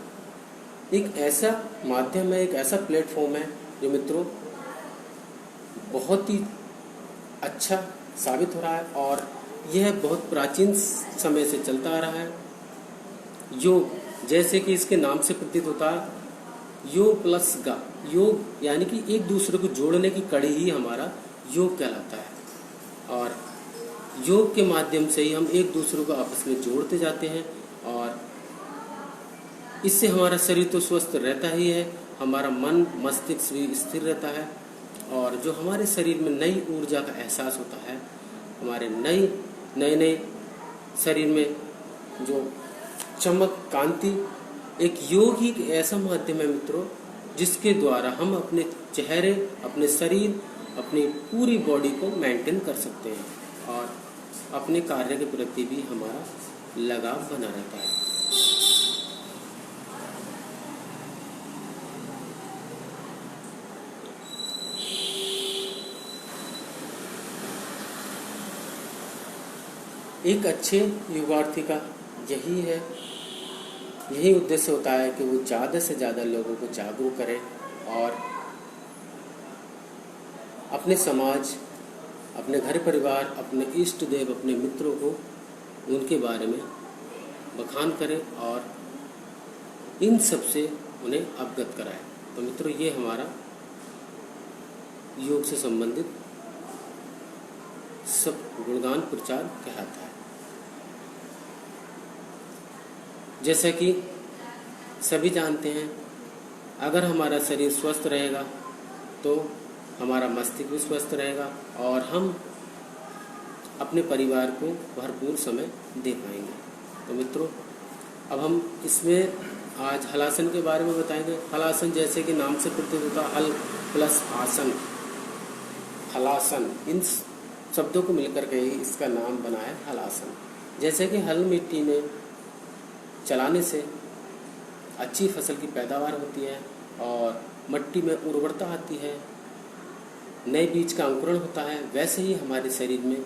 एक ऐसा माध्यम है, एक ऐसा प्लेटफॉर्म है जो मित्रों बहुत ही अच्छा साबित हो रहा है और यह बहुत प्राचीन समय से चलता आ रहा है। योग जैसे कि इसके नाम से प्रतीत होता है, योग प्लस गा, योग यानी कि एक दूसरे को जोड़ने की कड़ी ही हमारा योग कहलाता है। और योग के माध्यम से ही हम एक दूसरे को आपस में जोड़ते जाते हैं और इससे हमारा शरीर तो स्वस्थ रहता ही है, हमारा मन मस्तिष्क भी स्थिर रहता है और जो हमारे शरीर में नई ऊर्जा का एहसास होता है, हमारे नए शरीर में जो चमक कांति, एक योग ही एक ऐसा माध्यम है मित्रों जिसके द्वारा हम अपने चेहरे, अपने शरीर, अपनी पूरी बॉडी को मेंटेन कर सकते हैं और अपने कार्य के प्रति भी हमारा लगाव बना रहता है। एक अच्छे योगार्थी का यही उद्देश्य होता है कि वो ज़्यादा से ज़्यादा लोगों को जागरूक करे और अपने समाज, अपने घर परिवार, अपने इष्ट देव, अपने मित्रों को उनके बारे में बखान करे और इन सब से उन्हें अवगत कराए। तो मित्रों ये हमारा योग से संबंधित सब गुणगान प्रचार कहलाता है। जैसा कि सभी जानते हैं, अगर हमारा शरीर स्वस्थ रहेगा तो हमारा मस्तिष्क भी स्वस्थ रहेगा और हम अपने परिवार को भरपूर समय दे पाएंगे। तो मित्रों अब हम इसमें आज हलासन के बारे में बताएंगे। हलासन जैसे कि नाम से प्रतीत होता है, हल प्लस आसन, हलासन, इन शब्दों को मिलकर के ही इसका नाम बना है हलासन। जैसे कि हल मिट्टी में चलाने से अच्छी फसल की पैदावार होती है और मिट्टी में उर्वरता आती है, नए बीज का अंकुरण होता है, वैसे ही हमारे शरीर में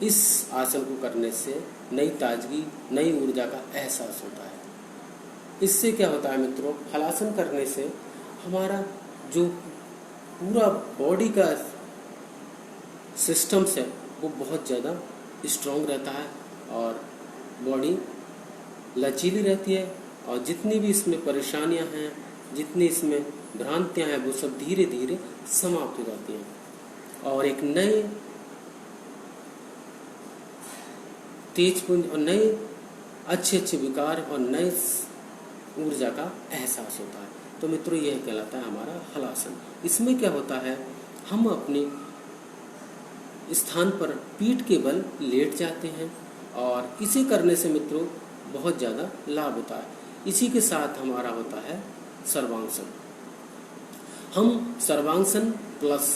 इस आसन को करने से नई ताजगी, नई ऊर्जा का एहसास होता है। इससे क्या होता है मित्रों, हलासन करने से हमारा जो पूरा बॉडी का सिस्टम्स है वो बहुत ज़्यादा स्ट्रॉन्ग रहता है और बॉडी लचीली रहती है और जितनी भी इसमें परेशानियां हैं, जितनी इसमें भ्रांतियां हैं, वो सब धीरे धीरे समाप्त हो जाती हैं और एक नए तेजपुंज और नए अच्छे विकार और नए ऊर्जा का एहसास होता है। तो मित्रों यह कहलाता है हमारा हलासन। इसमें क्या होता है, हम अपने स्थान पर पीठ के बल लेट जाते हैं और इसे करने से मित्रों बहुत ज़्यादा लाभ होता है। इसी के साथ हमारा होता है सर्वांगसन। हम सर्वांगसन प्लस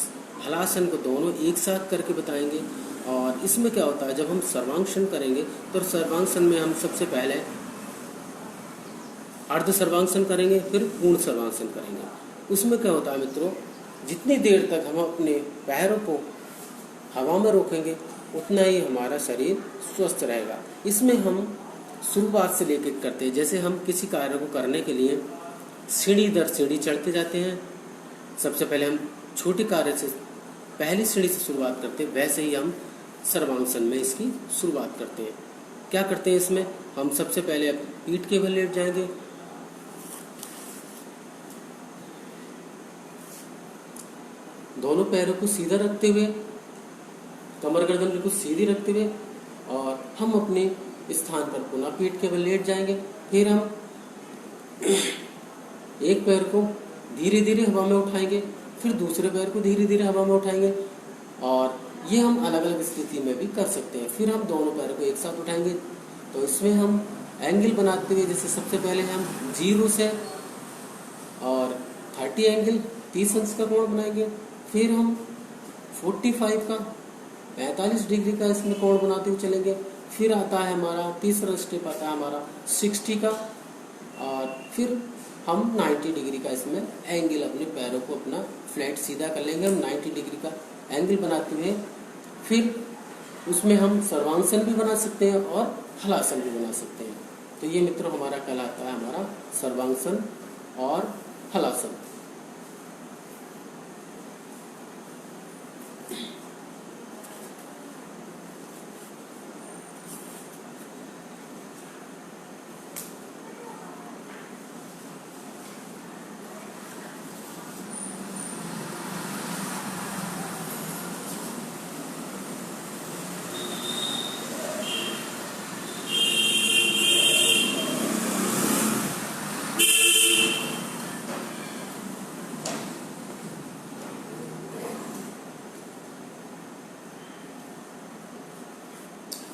हलासन को दोनों एक साथ करके बताएंगे। और इसमें क्या होता है, जब हम सर्वांगसन करेंगे तो सर्वांगसन में हम सबसे पहले अर्ध सर्वांगसन करेंगे, फिर पूर्ण सर्वांगसन करेंगे। उसमें क्या होता है मित्रों, जितनी देर तक हम अपने पैरों को हवा में रोकेंगे उतना ही हमारा शरीर स्वस्थ रहेगा। इसमें हम शुरुआत से लेकर करते हैं। जैसे हम किसी कार्य को करने के लिए सीढ़ी दर सीढ़ी चढ़ते जाते हैं। सबसे पहले हम छोटे कार्य से पहली सीढ़ी से शुरुआत करते हैं, वैसे ही हम सर्वांगसन में इसकी शुरुआत करते हैं। क्या करते हैं इसमें, हम सबसे पहले पीठ के बल लेट जाएंगे, दोनों पैरों को सीधा रखते हुए, कमर गर्दन बिल्कुल सीधी रखते हुए, और हम अपने स्थान पर पुनः पीठ के बल लेट जाएंगे। फिर हम एक पैर को धीरे धीरे हवा में उठाएंगे, फिर दूसरे पैर को धीरे धीरे हवा में उठाएंगे, और ये हम अलग अलग स्थिति में भी कर सकते हैं। फिर हम दोनों पैरों को एक साथ उठाएंगे, तो इसमें हम एंगल बनाते हुए, जैसे सबसे पहले हम 0 से और 30 एंगल 30 अंश का कोण बनाएंगे। फिर हम 45 का 45 डिग्री का इसमें कोण बनाते हुए चलेंगे। फिर आता है हमारा तीसरा स्टेप, आता है हमारा 60 का, और फिर हम 90 डिग्री का इसमें एंगल अपने पैरों को अपना फ्लैट सीधा कर लेंगे। हम 90 डिग्री का एंगल बनाते हुए फिर उसमें हम सर्वांगसन भी बना सकते हैं और हलासन भी बना सकते हैं। तो ये मित्रों हमारा कहलाता है हमारा सर्वांगसन और हलासन।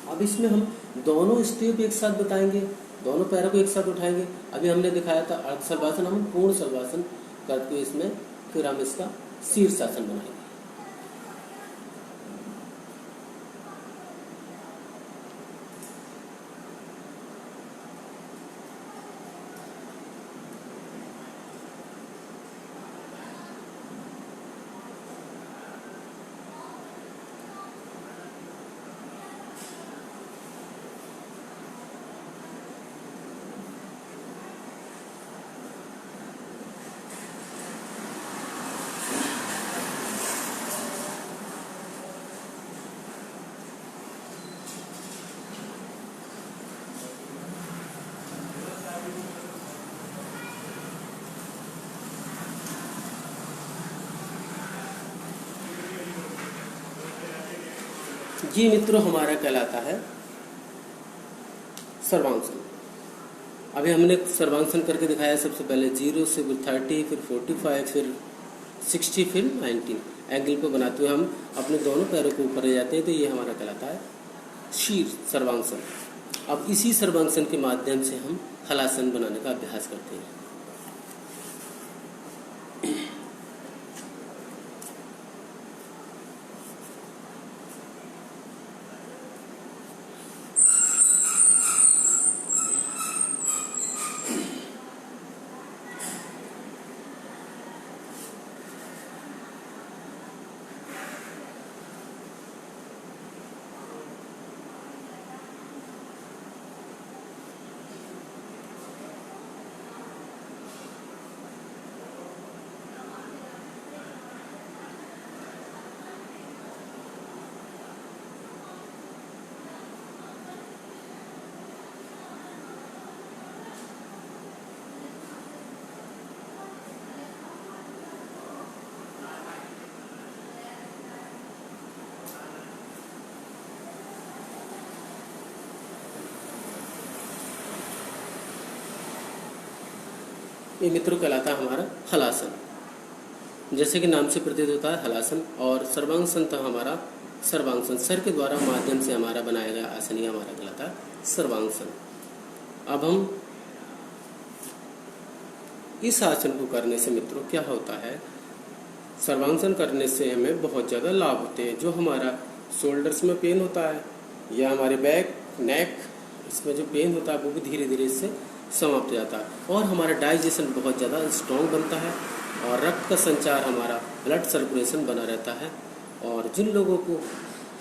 अब इसमें हम दोनों स्टेप एक साथ बताएंगे, दोनों पैरों को एक साथ उठाएंगे। अभी हमने दिखाया था अर्ध सर्वासन, हम पूर्ण सर्वासन करते हुए इसमें फिर हम इसका शीर्षासन बनाएंगे। ये मित्रों हमारा कहलाता है सर्वांगसन। अभी हमने सर्वांगसन करके दिखाया, सबसे पहले 0 से फिर 30, फिर 45, फिर 60, फिर 90 एंगल को बनाते हुए हम अपने दोनों पैरों को ऊपर ले जाते हैं। तो ये हमारा कहलाता है शीर्ष सर्वांगसन। अब इसी सर्वांगसन के माध्यम से हम हलासन बनाने का अभ्यास करते हैं। ये मित्रों कहलाता है हमारा हलासन। जैसे कि नाम से प्रतीत होता है हलासन, और सर्वांगसन था हमारा सर्वांगसन, सर के द्वारा माध्यम से हमारा बनाया गया आसन ही हमारा कहलाता है सर्वांगसन। अब हम इस आसन को करने से मित्रों क्या होता है, सर्वांगसन करने से हमें बहुत ज़्यादा लाभ होते हैं। जो हमारा शोल्डर्स में पेन होता है या हमारे बैक नेक इसमें जो पेन होता है वो भी धीरे धीरे इससे समाप्त हो जाता है, और हमारा डाइजेशन बहुत ज़्यादा स्ट्रॉन्ग बनता है, और रक्त का संचार हमारा ब्लड सर्कुलेशन बना रहता है। और जिन लोगों को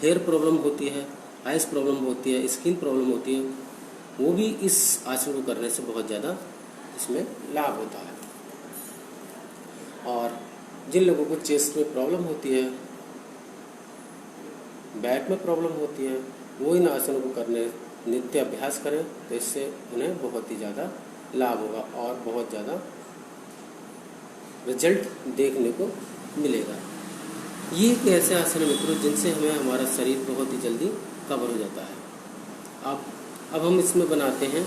हेयर प्रॉब्लम होती है, आइस प्रॉब्लम होती है, स्किन प्रॉब्लम होती है, वो भी इस आसन को करने से बहुत ज़्यादा इसमें लाभ होता है। और जिन लोगों को चेस्ट में प्रॉब्लम होती है, बैक में प्रॉब्लम होती है, वो इन आसनों को करने नित्य अभ्यास करें तो इससे उन्हें बहुत ही ज़्यादा लाभ होगा और बहुत ज़्यादा रिजल्ट देखने को मिलेगा। ये एक ऐसे आसन है मित्रों जिनसे हमें हमारा शरीर बहुत ही जल्दी कवर हो जाता है। अब हम इसमें बनाते हैं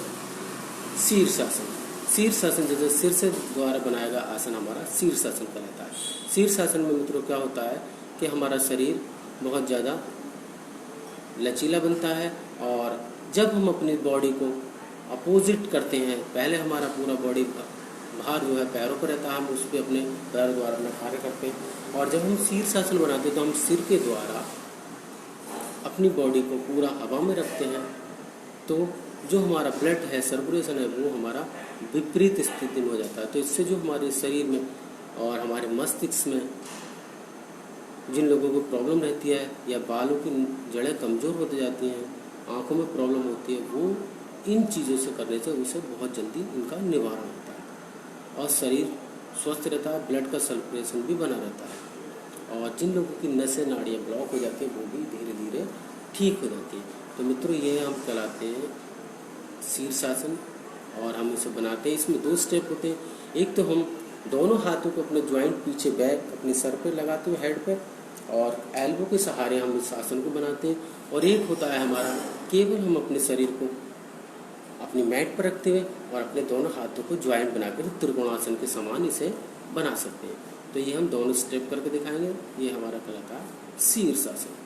शीर्षासन। शीर्षासन जैसे सिर से द्वारा बनाया गया आसन हमारा शीर्षासन कहलाता है। शीर्षासन में मित्रों क्या होता है कि हमारा शरीर बहुत ज़्यादा लचीला बनता है और जब हम अपनी बॉडी को अपोजिट करते हैं, पहले हमारा पूरा बॉडी भार जो है पैरों पर रहता है, हम उस पर अपने पैरों द्वारा अपना कार्य करते हैं और जब हम शीर्षासन बनाते हैं तो हम सिर के द्वारा अपनी बॉडी को पूरा हवा में रखते हैं। तो जो हमारा ब्लड है, सर्कुलेशन है, वो हमारा विपरीत स्थिति में हो जाता है। तो इससे जो हमारे शरीर में और हमारे मस्तिष्क में जिन लोगों को प्रॉब्लम रहती है या बालों की जड़ें कमज़ोर होती जाती हैं, आँखों में प्रॉब्लम होती है, वो इन चीज़ों से करने से उसे बहुत जल्दी इनका निवारण होता है और शरीर स्वस्थ रहता है, ब्लड का सर्कुलेशन भी बना रहता है और जिन लोगों की नसें नाड़ियाँ ब्लॉक हो जाती हैं वो भी धीरे धीरे ठीक हो जाती है। तो मित्रों ये हम कहलाते हैं शीर्षासन और हम इसे बनाते हैं। इसमें 2 स्टेप होते हैं। एक तो हम दोनों हाथों को अपने ज्वाइंट पीछे बैक अपने सर पे लगाते हुए हेड पे और एल्बो के सहारे हम इस आसन को बनाते हैं। और एक होता है हमारा केवल हम अपने शरीर को अपनी मैट पर रखते हुए और अपने दोनों हाथों को ज्वाइंट बनाकर त्रिकोणासन के समान इसे बना सकते हैं। तो ये हम दोनों स्टेप करके दिखाएंगे। ये हमारा कहलाता है शीर्षासन।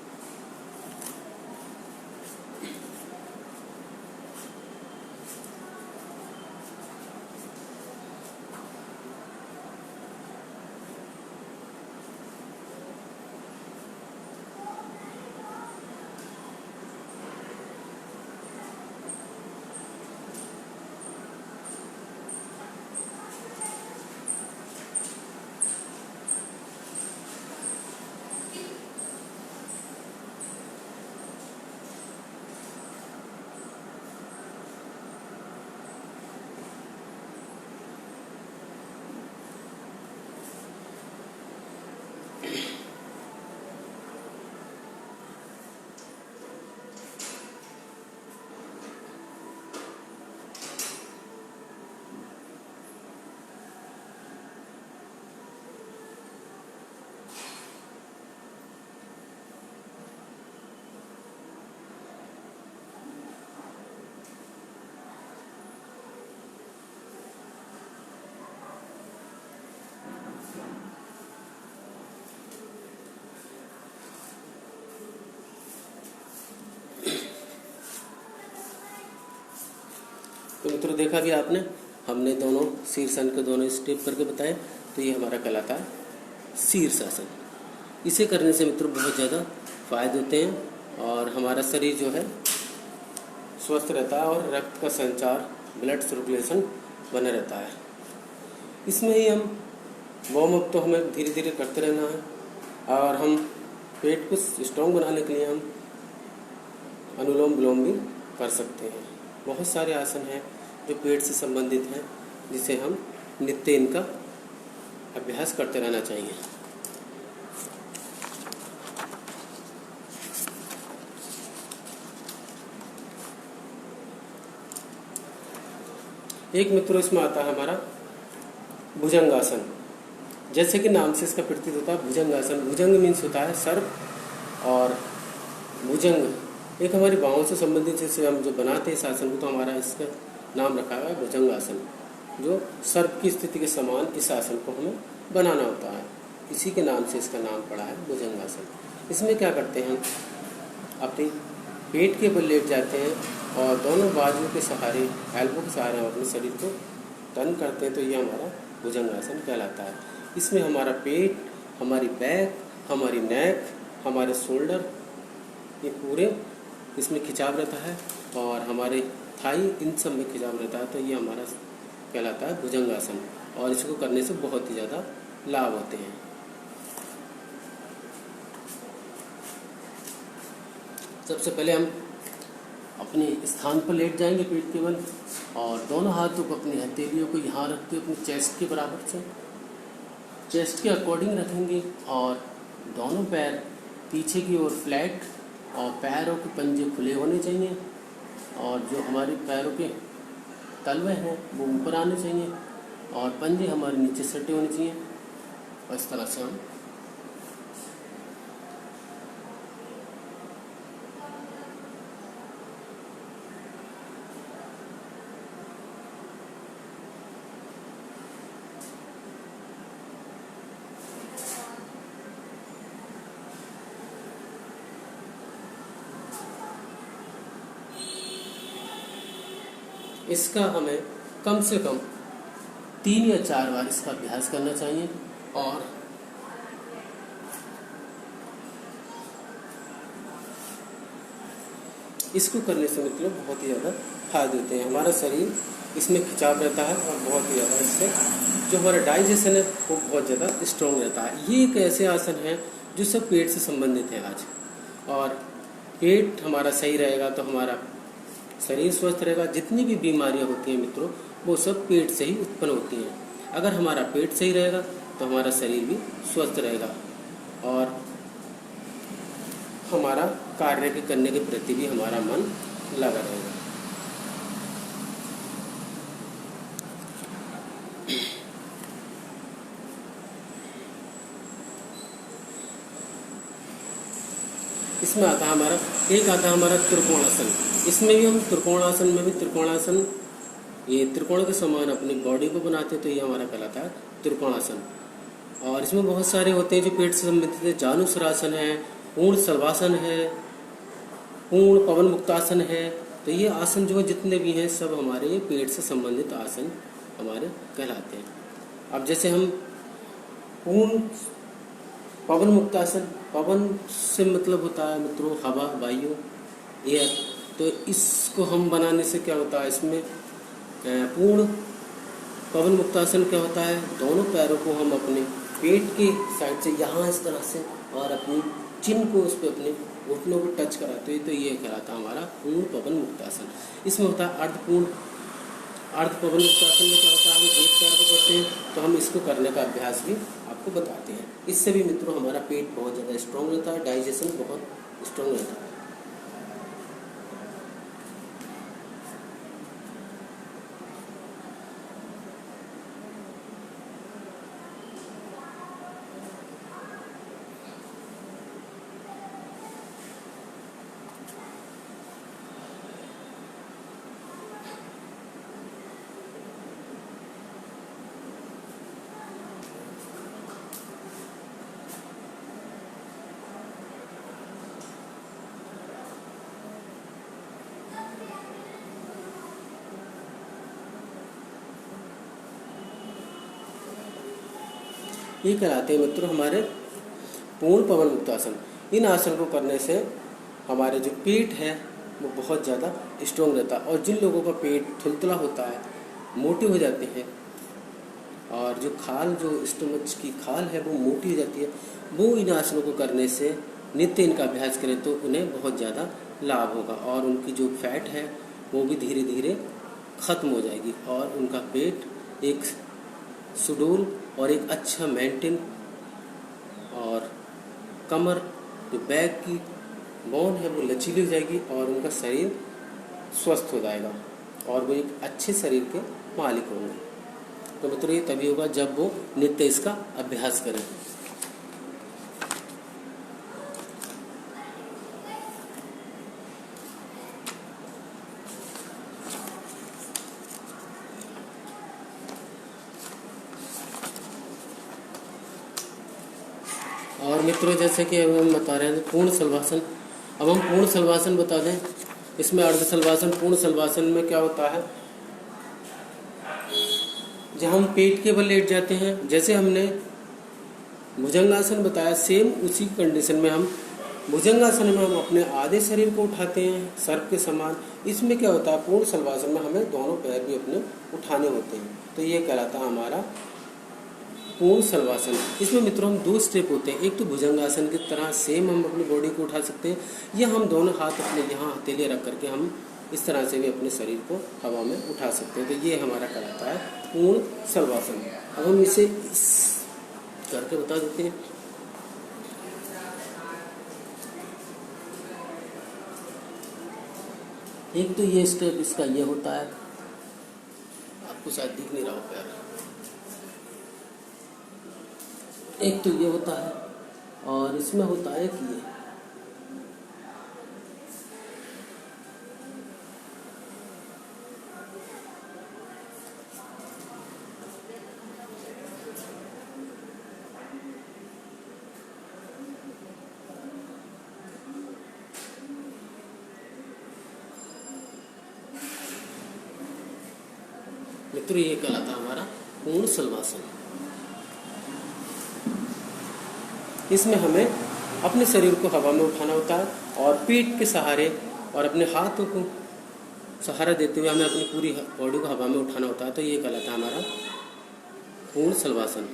तो मित्रों देखा कि आपने हमने दोनों शीर्षासन के दोनों स्टेप करके बताए। तो ये हमारा कहलाता है शीर्षासन। इसे करने से मित्रों बहुत ज़्यादा फायदे होते हैं और हमारा शरीर जो है स्वस्थ रहता है और रक्त का संचार, ब्लड सर्कुलेशन बना रहता है। इसमें ही हम वार्म अप तो हमें धीरे धीरे करते रहना है और हम पेट को स्ट्रॉन्ग बनाने के लिए हम अनुलोम विलोम भी कर सकते हैं। बहुत सारे आसन हैं जो पेट से संबंधित हैं जिसे हम नित्य इनका अभ्यास करते रहना चाहिए। एक मित्रों इसमें आता है हमारा भुजंगासन। जैसे कि नाम से इसका प्रतीत होता है भुजंगासन। भुजंग मीन्स होता है सर्प और भुजंग एक हमारी बाहों से संबंधित जैसे हम जो बनाते हैं इस आसन को, तो हमारा इसका नाम रखा हुआ है भुजंगासन, जो सर्प की स्थिति के समान इस आसन को हमें बनाना होता है। इसी के नाम से इसका नाम पड़ा है भुजंगासन। इसमें क्या करते हैं, हम अपनी पेट के बल लेट जाते हैं और दोनों बाजुओं के सहारे, एल्बो के सहारे हम अपने शरीर को टर्न करते हैं। तो ये हमारा भुजंगासन कहलाता है। इसमें हमारा पेट, हमारी बैक, हमारी नेक, हमारे शोल्डर, ये पूरे इसमें खिंचाव रहता है और हमारे थाई, इन सब में खिंचाव रहता है। तो ये हमारा कहलाता है भुजंगासन और इसको करने से बहुत ही ज़्यादा लाभ होते हैं। सबसे पहले हम अपने स्थान पर लेट जाएंगे पेट के बल और दोनों हाथों को अपनी हथेलियों को यहाँ रखते हुए अपनी चेस्ट के बराबर से चेस्ट के अकॉर्डिंग रखेंगे और दोनों पैर पीछे की ओर फ्लैट और पैरों के पंजे खुले होने चाहिए और जो हमारे पैरों के तलवे हैं वो ऊपर आने चाहिए और पंजे हमारे नीचे सटे होने चाहिए। और इस तरह से हम इसका हमें कम से कम 3 या 4 बार इसका अभ्यास करना चाहिए। और इसको करने से मतलब बहुत ही ज़्यादा फायदे होते हैं। हमारा शरीर इसमें खिंचाव रहता है और बहुत ही ज़्यादा इससे जो हमारा डाइजेशन है वो बहुत ज़्यादा स्ट्रॉन्ग रहता है। ये एक ऐसे आसन है जो सब पेट से संबंधित है आज। और पेट हमारा सही रहेगा तो हमारा शरीर स्वस्थ रहेगा। जितनी भी बीमारियां होती हैं मित्रों वो सब पेट से ही उत्पन्न होती हैं। अगर हमारा पेट सही रहेगा तो हमारा शरीर भी स्वस्थ रहेगा और हमारा कार्य के करने के प्रति भी हमारा मन लगा रहेगा। इसमें आता है हमारा त्रिकोणासन। इसमें भी हम त्रिकोणासन में भी त्रिकोणासन ये त्रिकोण के समान अपनी बॉडी को बनाते हैं तो ये हमारा कहलाता है त्रिकोणासन। और इसमें बहुत सारे होते हैं जो पेट से संबंधित है। जानुसरासन है, पूर्ण शलभासन है, पूर्ण पवन मुक्तासन है। तो ये आसन जो जितने भी हैं सब हमारे पेट से संबंधित आसन हमारे कहलाते हैं। अब जैसे हम पूर्ण पवन मुक्तासन, पवन से मतलब होता है मित्रों हवा, वायु, एयर। तो इसको हम बनाने से क्या होता है, इसमें पूर्ण पवन मुक्तासन क्या होता है, दोनों पैरों को हम अपने पेट के साइड से यहाँ इस तरह से और अपनी चिन्ह को उस पर अपने घुटनों को टच कराते हैं। तो ये कहलाता है हमारा पूर्ण पवन मुक्तासन। इसमें होता है अर्ध पवन मुक्तासन में क्या होता है, हम एक पैर को करते हैं तो हम इसको करने का अभ्यास भी आपको बताते हैं। इससे भी मित्रों हमारा पेट बहुत ज़्यादा स्ट्रॉन्ग रहता है, डाइजेशन बहुत स्ट्रॉन्ग रहता है। ये कहलाते हैं मित्रों हमारे पूर्ण पवन मुक्तासन। इन आसन को करने से हमारे जो पेट है वो बहुत ज़्यादा स्ट्रॉन्ग रहता है। और जिन लोगों का पेट थुलथुला होता है, मोटे हो जाते हैं और जो खाल जो स्टमच की खाल है वो मोटी हो जाती है, वो इन आसनों को करने से नित्य इनका अभ्यास करें तो उन्हें बहुत ज़्यादा लाभ होगा और उनकी जो फैट है वो भी धीरे धीरे ख़त्म हो जाएगी और उनका पेट एक सुडौल और एक अच्छा मेंटेन और कमर जो बैक की बोन है वो लचीली हो जाएगी और उनका शरीर स्वस्थ हो जाएगा और वो एक अच्छे शरीर के मालिक होंगे। तो मित्रों ये तभी होगा जब वो नित्य इसका अभ्यास करें। और मित्रों जैसे कि अब हम बता रहे हैं पूर्ण शलभासन। अब हम पूर्ण शलभासन बता दें। इसमें अर्ध शलभासन, पूर्ण शलभासन में क्या होता है, जब हम पेट के बल लेट जाते हैं, जैसे हमने भुजंगासन बताया सेम उसी कंडीशन में हम भुजंगासन में हम अपने आधे शरीर को उठाते हैं सर्प के समान। इसमें क्या होता है, पूर्ण शलभासन में हमें दोनों पैर भी अपने उठाने होते हैं। तो ये कहलाता है हमारा पूर्ण शलभासन। इसमें मित्रों हम 2 स्टेप होते हैं। एक तो भुजंगासन की तरह सेम हम अपनी बॉडी को उठा सकते हैं, या हम दोनों हाथ अपने यहाँ हथेलियाँ रख करके हम इस तरह से भी अपने शरीर को हवा में उठा सकते हैं। तो ये हमारा कहलाता है पूर्ण शलभासन। अब हम इसे इस करके बता देते हैं। एक तो ये स्टेप इसका ये होता है, आपको शायद दिख नहीं रहा हो प्यार। एक तो ये होता है और इसमें होता है कि ये मित्रों, ये कहलाता है हमारा पूर्ण शलभासन। इसमें हमें अपने शरीर को हवा में उठाना होता है और पीठ के सहारे और अपने हाथों को सहारा देते हुए हमें अपनी पूरी बॉडी को हवा में उठाना होता है। तो ये कहलाता है हमारा पूर्ण शलभासन।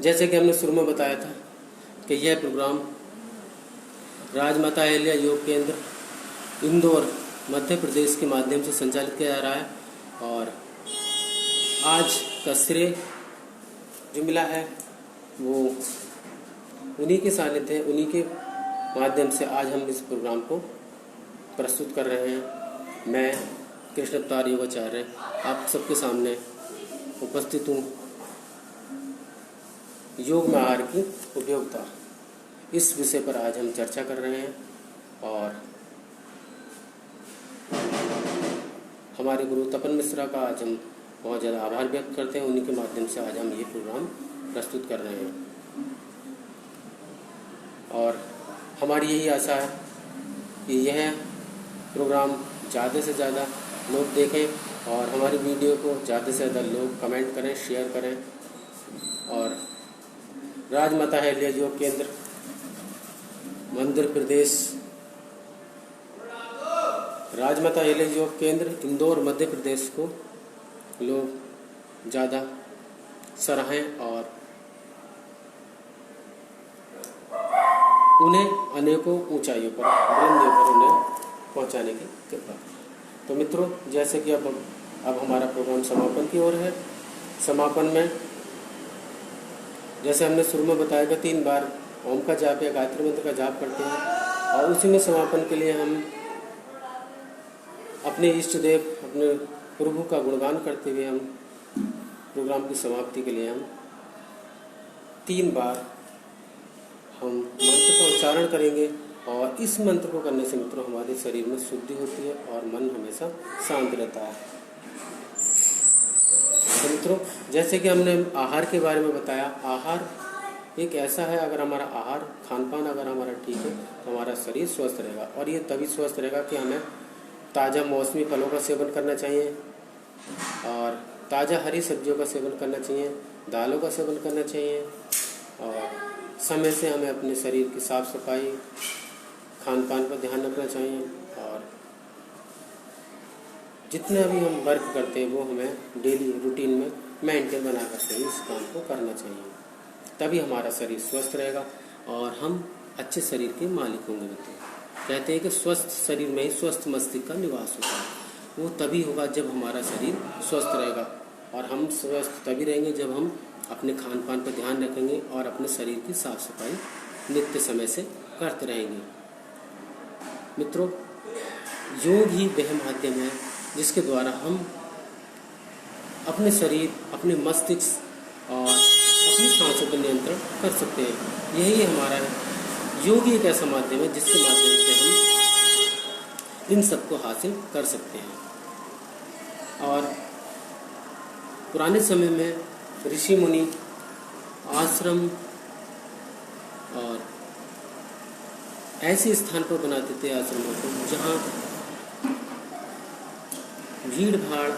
जैसे कि हमने शुरू में बताया था कि यह प्रोग्राम राजमाता अहिल्या योग केंद्र इंदौर मध्य प्रदेश के माध्यम से संचालित किया जा रहा है और आज का श्रेय जो मिला है वो उन्हीं के सानिध्य, उन्हीं के माध्यम से आज हम इस प्रोग्राम को प्रस्तुत कर रहे हैं। मैं कृष्ण अवतार योगाचार्य आप सबके सामने उपस्थित हूँ। योग में आहार की उपयोगिता, इस विषय पर आज हम चर्चा कर रहे हैं और हमारे गुरु तपन मिश्रा का आज हम बहुत ज़्यादा आभार व्यक्त करते हैं। उन्हीं के माध्यम से आज हम ये प्रोग्राम प्रस्तुत कर रहे हैं और हमारी यही आशा है कि यह प्रोग्राम ज़्यादा से ज़्यादा लोग देखें और हमारी वीडियो को ज़्यादा से ज़्यादा लोग कमेंट करें, शेयर करें। और राजमाता अहिल्या योग केंद्र मध्य प्रदेश, राजमाता अहिल्या योग केंद्र इंदौर मध्य प्रदेश को लोग ज़्यादा सराहें और उन्हें अनेकों ऊंचाइयों पर, बुलंदियों पर उन्हें पहुंचाने की कृपा। तो मित्रों, जैसे कि अब हमारा प्रोग्राम समापन की ओर है। समापन में जैसे हमने शुरू में बताया कि 3 बार ओम का जाप या गायत्री मंत्र का जाप करते हैं और उसी में समापन के लिए हम अपने इष्ट देव, अपने प्रभु का गुणगान करते हुए हम प्रोग्राम की समाप्ति के लिए हम 3 बार हम मंत्र का उच्चारण करेंगे और इस मंत्र को करने से मित्रों हमारे शरीर में शुद्धि होती है और मन हमेशा शांत रहता है। तो मित्रों, जैसे कि हमने आहार के बारे में बताया, आहार एक ऐसा है, अगर हमारा आहार खान पान अगर हमारा ठीक है तो हमारा शरीर स्वस्थ रहेगा और ये तभी स्वस्थ रहेगा कि हमें ताज़ा मौसमी फलों का सेवन करना चाहिए और ताज़ा हरी सब्जियों का सेवन करना चाहिए, दालों का सेवन करना चाहिए और समय से हमें अपने शरीर की साफ सफाई, खान पान पर ध्यान रखना चाहिए और जितना भी हम वर्क करते हैं वो हमें डेली रूटीन में मेंटेन बना करके इस काम को करना चाहिए। तभी हमारा शरीर स्वस्थ रहेगा और हम अच्छे शरीर के मालिक होंगे। मित्रों, कहते हैं कि स्वस्थ शरीर में ही स्वस्थ मस्तिष्क का निवास होता है। वो तभी होगा जब हमारा शरीर स्वस्थ रहेगा और हम स्वस्थ तभी रहेंगे जब हम अपने खान पान पर ध्यान रखेंगे और अपने शरीर की साफ सफाई नित्य समय से करते रहेंगे। मित्रों, योग ही वह माध्यम है जिसके द्वारा हम अपने शरीर, अपने मस्तिष्क और अपनी सांसों पर नियंत्रण कर सकते हैं। यही हमारा योग ही एक ऐसा माध्यम है जिसके माध्यम से हम इन सबको हासिल कर सकते हैं। और पुराने समय में ऋषि मुनि आश्रम और ऐसे स्थान पर बनाते थे आश्रमों को जहाँ भीड़ भाड़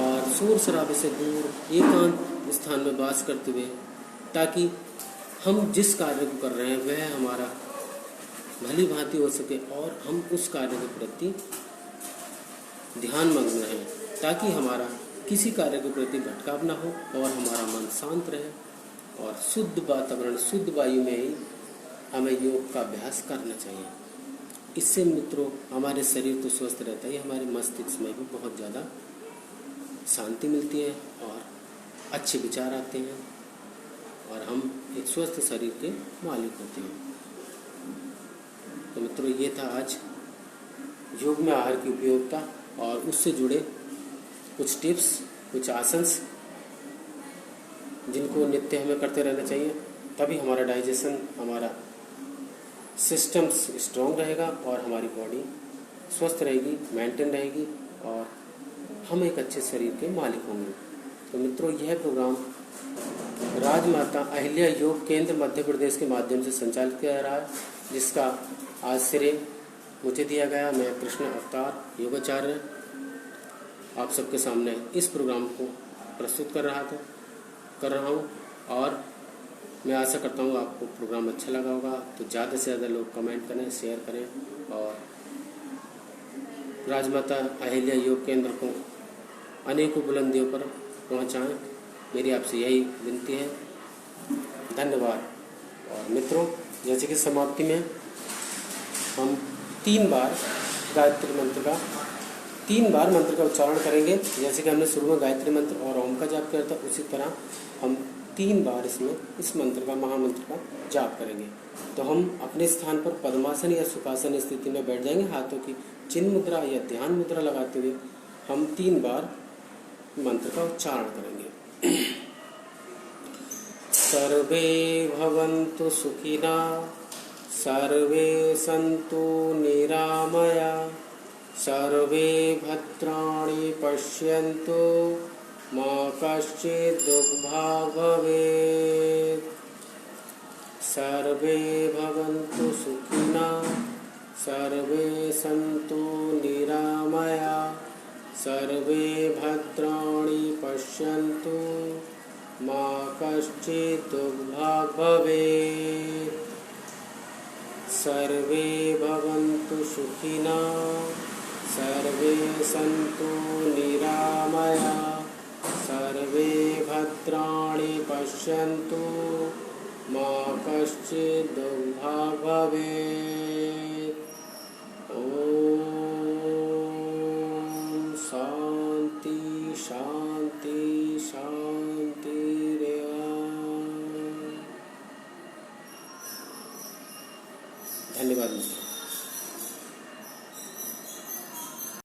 और शोर शराबे से दूर एकांत स्थान में वास करते हुए, ताकि हम जिस कार्य को कर रहे हैं वह हमारा भली भांति हो सके और हम उस कार्य के प्रति ध्यान मग्न रहें, ताकि हमारा किसी कार्य के प्रति भटकाव ना हो और हमारा मन शांत रहे और शुद्ध वातावरण, शुद्ध वायु में ही हमें योग का अभ्यास करना चाहिए। इससे मित्रों हमारे शरीर तो स्वस्थ रहता है, हमारे मस्तिष्क में भी बहुत ज़्यादा शांति मिलती है और अच्छे विचार आते हैं और हम एक स्वस्थ शरीर के मालिक होते हैं। तो मित्रों, ये था आज योग में आहार की उपयोगिता और उससे जुड़े कुछ टिप्स, कुछ आसन्स जिनको नित्य हमें करते रहना चाहिए, तभी हमारा डाइजेशन, हमारा सिस्टम्स स्ट्रॉन्ग रहेगा और हमारी बॉडी स्वस्थ रहेगी, मेंटेन रहेगी और हम एक अच्छे शरीर के मालिक होंगे। तो मित्रों, यह प्रोग्राम राजमाता अहिल्या योग केंद्र मध्य प्रदेश के माध्यम से संचालित किया जा रहा है, जिसका आज श्रेय मुझे दिया गया। मैं कृष्ण अवतार योगाचार्य आप सबके सामने इस प्रोग्राम को प्रस्तुत कर रहा हूँ और मैं आशा करता हूँ आपको प्रोग्राम अच्छा लगा होगा। तो ज़्यादा से ज़्यादा लोग कमेंट करें, शेयर करें और राजमाता अहिल्या योग केंद्र को अनेकों बुलंदियों पर पहुँचाएं, मेरी आपसे यही विनती है। धन्यवाद। और मित्रों, जैसे कि समाप्ति में हम 3 बार मंत्र का उच्चारण करेंगे। जैसे कि हमने शुरू में गायत्री मंत्र और ओम का जाप किया था, उसी तरह हम 3 बार इसमें इस मंत्र का, महामंत्र का जाप करेंगे। तो हम अपने स्थान पर पद्मासन या सुखासन स्थिति में बैठ जाएंगे। हाथों की चिन्ह मुद्रा या ध्यान मुद्रा लगाते हुए हम 3 बार मंत्र का उच्चारण करेंगे। सर्वे भवन्तु सुखिनः, सर्वे सन्तु निरामया, सर्वे भद्राणि पश्यन्तु, मा कश्चित् दुःखभाग् भवेत्। सर्वे भवन्तु सुखिनः, सर्वे सन्तु निरामया, सर्वे भद्राणि पश्यन्तु, मा कश्चित् दुःखभाग् भवेत्। सर्वे भवन्तु सुखिनः, सर्वे सन्तु निरामया, सर्वे भद्राणि पश्यन्तु, मा कश्चित् दुःखभाग् भवेत्। ॐ शान्ति शान्ति शान्तिरेव। धन्यवाद मित्रों।